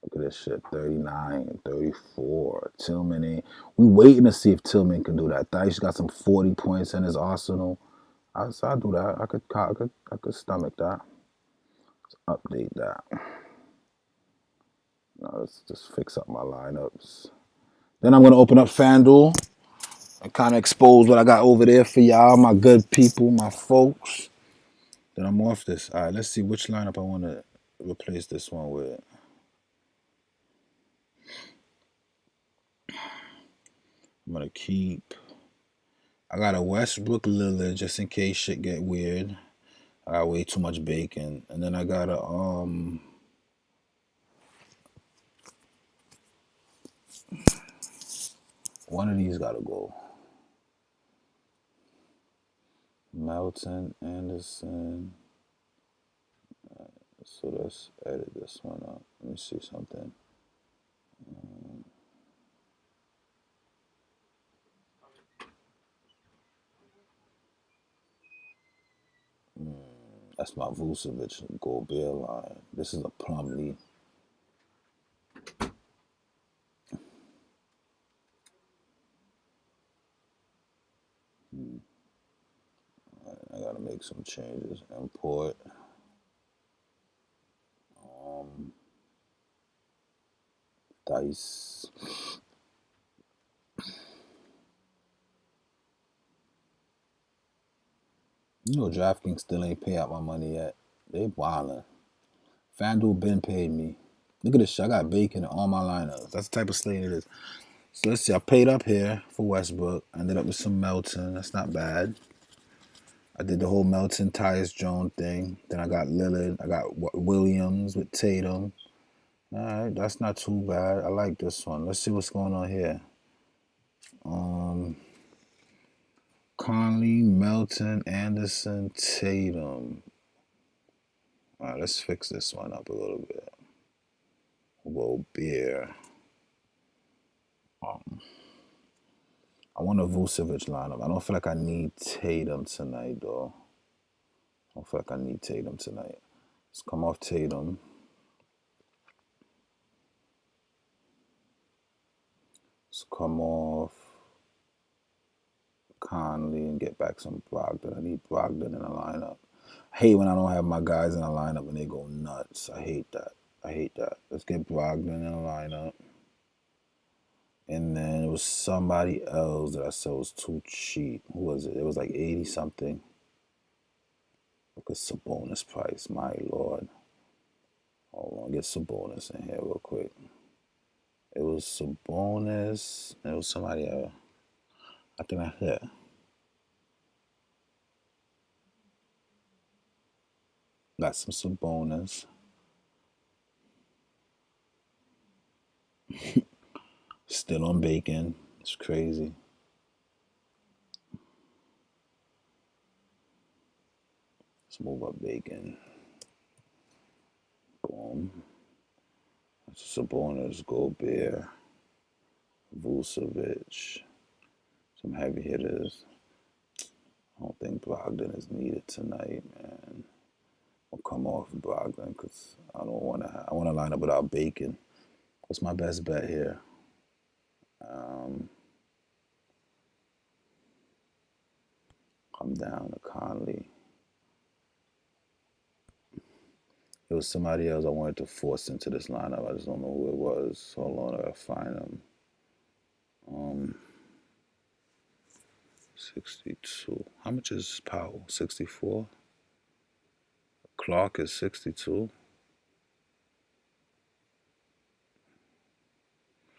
A: Look at this shit. 39, 34. Tillman ain't. We waiting to see if Tillman can do that. Dice got some 40 points in his arsenal. I'll do that. I could stomach that. Let's update that. Now let's just fix up my lineups. Then I'm gonna open up Fanduel and kind of expose what I got over there for y'all, my good people, my folks. Then I'm off this. All right, let's see which lineup I want to replace this one with. I'm gonna keep. I got a Westbrook Lillard just in case shit get weird. I got way too much bacon, and then I got a one of these gotta go. Melton, Anderson. So let's edit this one up. Let me see something. That's my Vucevic Gobert line. This is a Plumlee. I gotta make some changes. Import. Dice. You know, Draftkings still ain't pay out my money yet. They wildin'. Fanduel been paid me. Look at this shit. I got bacon in all my lineups. That's the type of slate it is. So let's see. I paid up here for Westbrook. I ended up with some Melton. That's not bad. I did the whole Melton Tyus Jones thing. Then I got Lillard. I got Williams with Tatum. All right, that's not too bad. I like this one. Let's see what's going on here. Conley, Melton, Anderson, Tatum. All right, let's fix this one up a little bit. Whoa, beer. I want a Vucevic lineup. I don't feel like I need Tatum tonight, though. I don't feel like I need Tatum tonight. Let's come off Tatum. Let's come off Conley and get back some Brogdon. I need Brogdon in the lineup. I hate when I don't have my guys in the lineup and they go nuts. I hate that. I hate that. Let's get Brogdon in the lineup. And then it was somebody else that I said was too cheap. Who was it? It was like 80 something. Look at Sabonis price. My lord. Hold on. Get Sabonis in here real quick. It was Sabonis. It was somebody else. I think I hit. Got some Sabonis. Still on bacon. It's crazy. Let's move up bacon. Boom. That's Sabonis, Gobert, Vucevic. Some heavy hitters. I don't think Brogdon is needed tonight, man. I'll come off Brogdon because I don't want to. I want to line up without bacon. What's my best bet here? Come down to Conley. It was somebody else I wanted to force into this lineup. I just don't know who it was. Hold on, I gotta find them. 62. How much is Powell? 64. Clark is 62.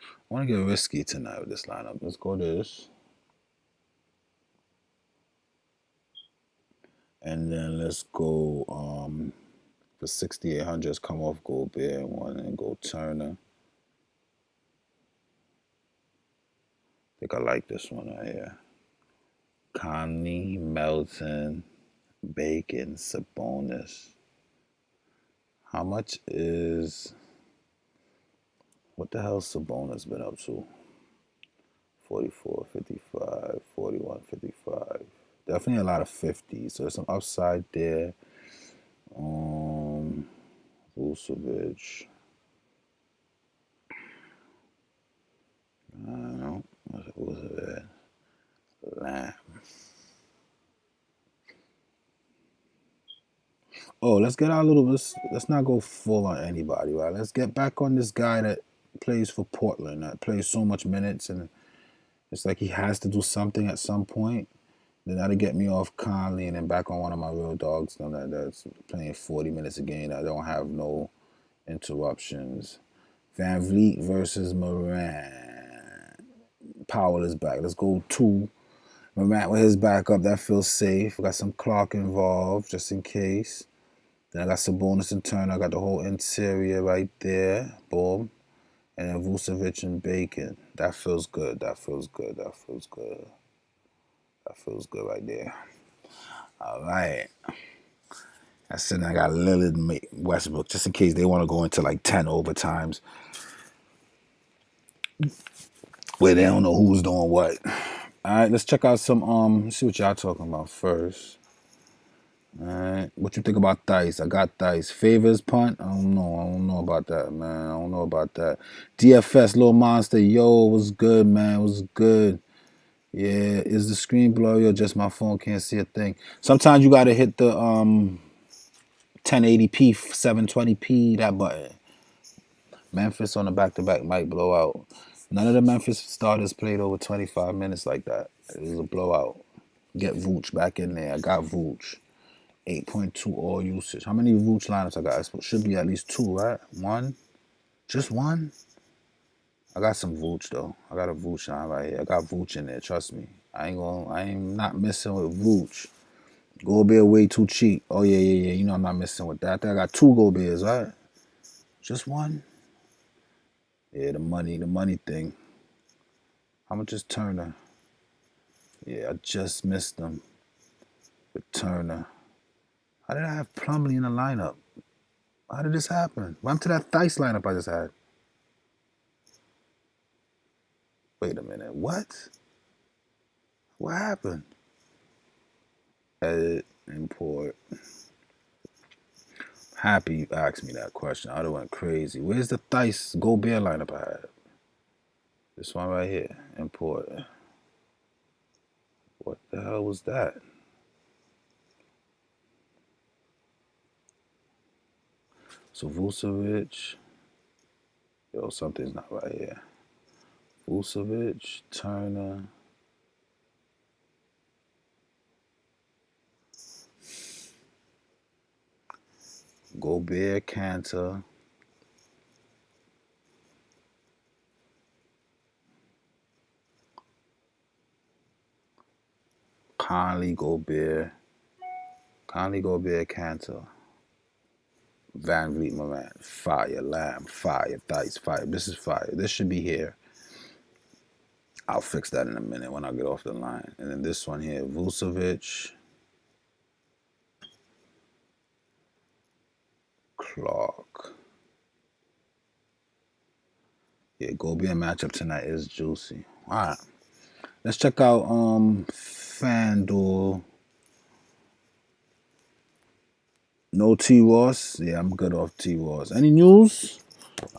A: I want to get risky tonight with this lineup. Let's go this. And then let's go for 6,800s, come off Gobert one and go Turner. I think I like this one right here. Conley, Melton, Bacon, Sabonis. How much is... What the hell's Sabonis been up to? 44, 55, 41, 55. Definitely a lot of 50s. So there's some upside there. Vucevic. I don't know. What's it? Lamb. Oh, let's get our little. Let's not go full on anybody, right? Let's get back on this guy that plays for Portland, that plays so much minutes, and it's like he has to do something at some point. Then that'll get me off Conley and then back on one of my real dogs that's playing 40 minutes a game. I don't have no interruptions. Van Vliet versus Morant. Powell is back. Let's go 2. Morant with his back up. That feels safe. We got some Clark involved just in case. Then I got Sabonis and Turner. I got the whole interior right there. Boom. And then Vucevic and Bacon. That feels good. That feels good. That feels good. That feels good right there. All right. That's it. I got Lillard and Westbrook just in case they want to go into like 10 overtimes where they don't know who's doing what. All right, let's check out some. See what y'all talking about first. All right, what you think about Dice? I got Dice. Favors punt? I don't know. I don't know about that, man. I don't know about that. DFS, Little Monster. Yo, what's good, man? What's good? Yeah, is the screen blurry or just my phone can't see a thing? Sometimes you gotta hit the 1080p, 720p, that button. Memphis on the back-to-back might blow out. None of the Memphis starters played over 25 minutes like that. It was a blowout. Get Vooch back in there. I got Vooch. 8.2 all usage. How many Vooch lineups I got? It should be at least 2, right? 1? Just 1? I got some Vooch though. I got a Vooch line right here. I got Vooch in there, trust me. I ain't not messing with Vooch. Gobert way too cheap. Oh yeah. You know I'm not messing with that. I think I got 2 Goberts, right? Just 1? Yeah, the money thing. How much is Turner? Yeah, I just missed them with Turner. How did I have Plumlee in the lineup? How did this happen? What happened to that Thice lineup I just had? Wait a minute. What? What happened? Edit, import. Happy you asked me that question. I would have went crazy. Where's the Thice Gobert lineup I had? This one right here. Import. What the hell was that? So Vucevic. Yo, something's not right here. Vucevic, Turner. Gobert, Cantor. Conley, Gobert, Cantor. Van Vliet, Morant. Fire, Lamb. Fire, Thice. Fire. This is fire. This should be here. I'll fix that in a minute when I get off the line. And then this one here, Vucevic. Clark. Yeah, Gobert matchup tonight is juicy. All right. Let's check out Fanduel. No T Ross. Yeah, I'm good off T Ross. Any news?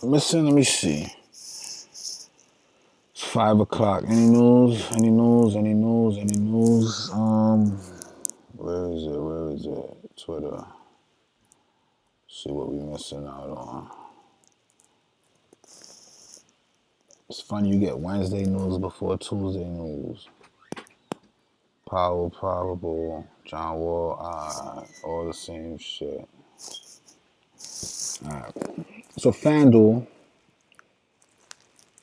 A: I'm missing. Let me see. It's 5 o'clock. Any news? Any news? Any news? Any news? Where is it? Where is it? Twitter. See what we missing out on. It's funny you get Wednesday news before Tuesday news. Powell, probable, John Wall, all the same shit. Alright. So FanDuel,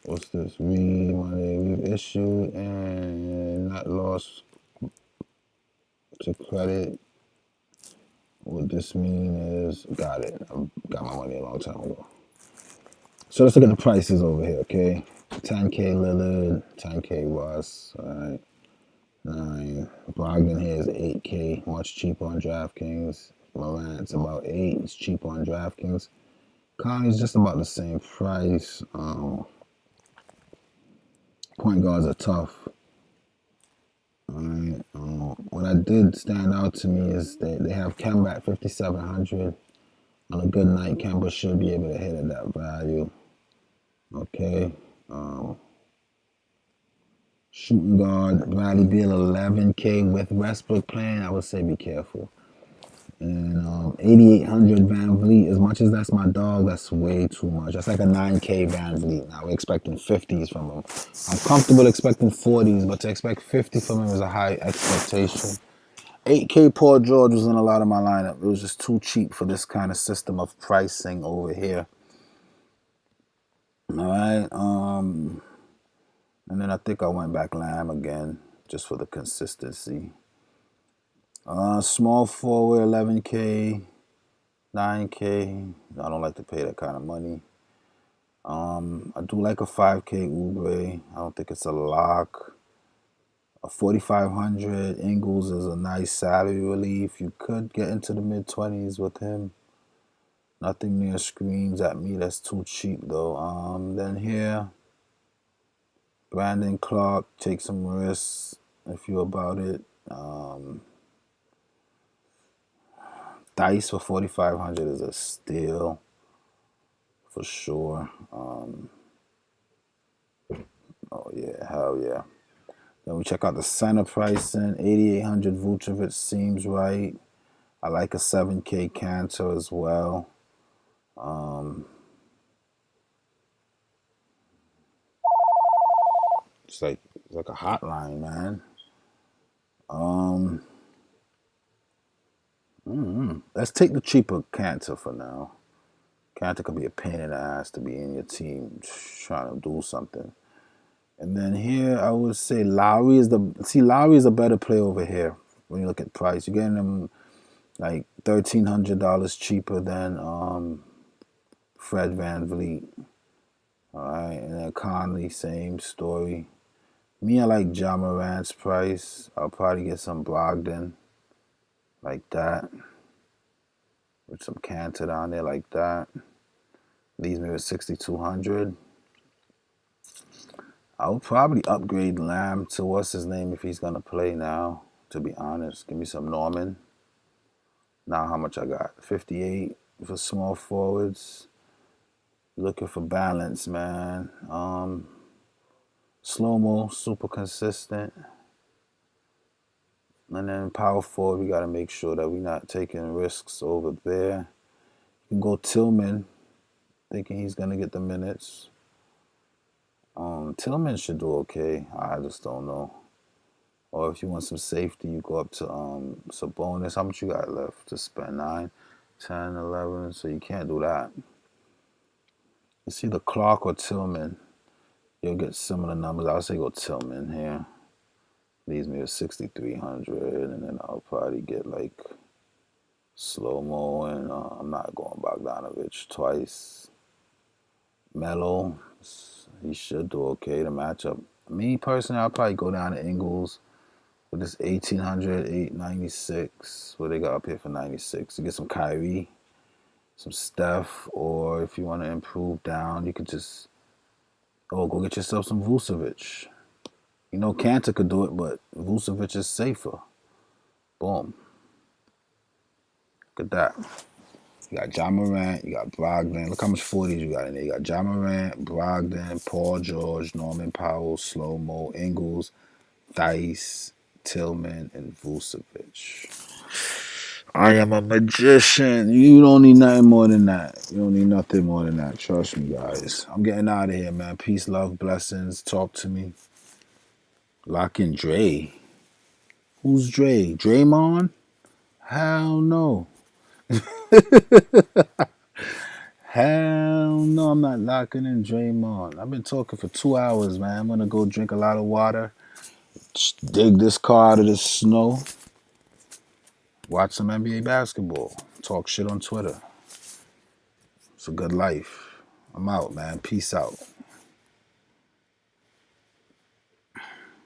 A: what's this? We've issued and not lost to credit. What this mean is, got it. I got my money a long time ago. So let's look at the prices over here, okay? 10K Lillard, 10K Russ, alright. 9. Brogdon here is 8K, much cheaper on DraftKings. Morant's about 8, it's cheaper on DraftKings. Conley's just about the same price. Point guards are tough. Alright. What I did stand out to me is they have Kemba at 5,700. On a good night, Kemba should be able to hit at that value. Okay. Shooting guard, Bradley Beal 11K with Westbrook playing. I would say be careful. And 8,800 Van Vliet. As much as that's my dog, that's way too much. That's like a 9K Van Vliet. Now we're expecting 50s from him. I'm comfortable expecting 40s, but to expect 50 from him is a high expectation. 8K Paul George was in a lot of my lineup. It was just too cheap for this kind of system of pricing over here. All right. And then I think I went back Lamb again just for the consistency. Small forward 11K, 9K. I don't like to pay that kind of money. I do like a 5K Oubre. I don't think it's a lock. A 4,500 Ingles is a nice salary relief. You could get into the mid-20s with him. Nothing near screams at me. That's too cheap though. Then here, Brandon Clark, take some risks if you're about it. Dice for 4,500 is a steal for sure. Oh yeah, hell yeah. Then we check out the center pricing. 8,800 Vucevic seems right. I like a 7K Cantor as well. It's like a hotline, man. let's take the cheaper Cantor for now. Cantor could be a pain in the ass to be in your team trying to do something. And then here, I would say Lowry is a better play over here when you look at price. You're getting him like $1,300 cheaper than Fred VanVleet. All right, and then Conley, same story. Me, I like Ja Morant's price. I'll probably get some Brogdon like that. With some Cantor down there like that. Leaves me with 6,200. I would probably upgrade Lamb to what's his name if he's going to play now, to be honest. Give me some Norman. Now how much I got? 58 for small forwards. Looking for balance, man. Slow-mo, super consistent. And then power forward, we got to make sure that we're not taking risks over there. You can go Tillman, thinking he's going to get the minutes. Tillman should do okay. I just don't know. Or if you want some safety, you go up to Sabonis. How much you got left to spend? 9, 10, 11. So you can't do that. It's either Clark or Tillman. You'll get similar numbers. I'll say go Tillman here. Leaves me with 6,300. And then I'll probably get like slow-mo. And I'm not going Bogdanovich twice. Melo. He should do okay to match up. Me personally, I'll probably go down to Ingles with this 1,800, 896. What they got up here for 96? You get some Kyrie, some Steph, or if you want to improve down, you could just go get yourself some Vucevic. You know, Kanter could do it, but Vucevic is safer. Boom. Look at that. You got Ja Morant, you got Brogdon. Look how much 40s you got in there. You got Ja Morant, Brogdon, Paul George, Norman Powell, Slow-mo, Ingles, Theis, Tillman, and Vucevic. I am a magician. You don't need nothing more than that. You don't need nothing more than that. Trust me, guys. I'm getting out of here, man. Peace, love, blessings. Talk to me. Lock in Dre. Who's Dre? Draymond? Hell no. Hell no, I'm not locking in Draymond. I've been talking for 2 hours, man. I'm going to go drink a lot of water, dig this car out of the snow, watch some NBA basketball, talk shit on Twitter. It's a good life. I'm out, man. Peace out.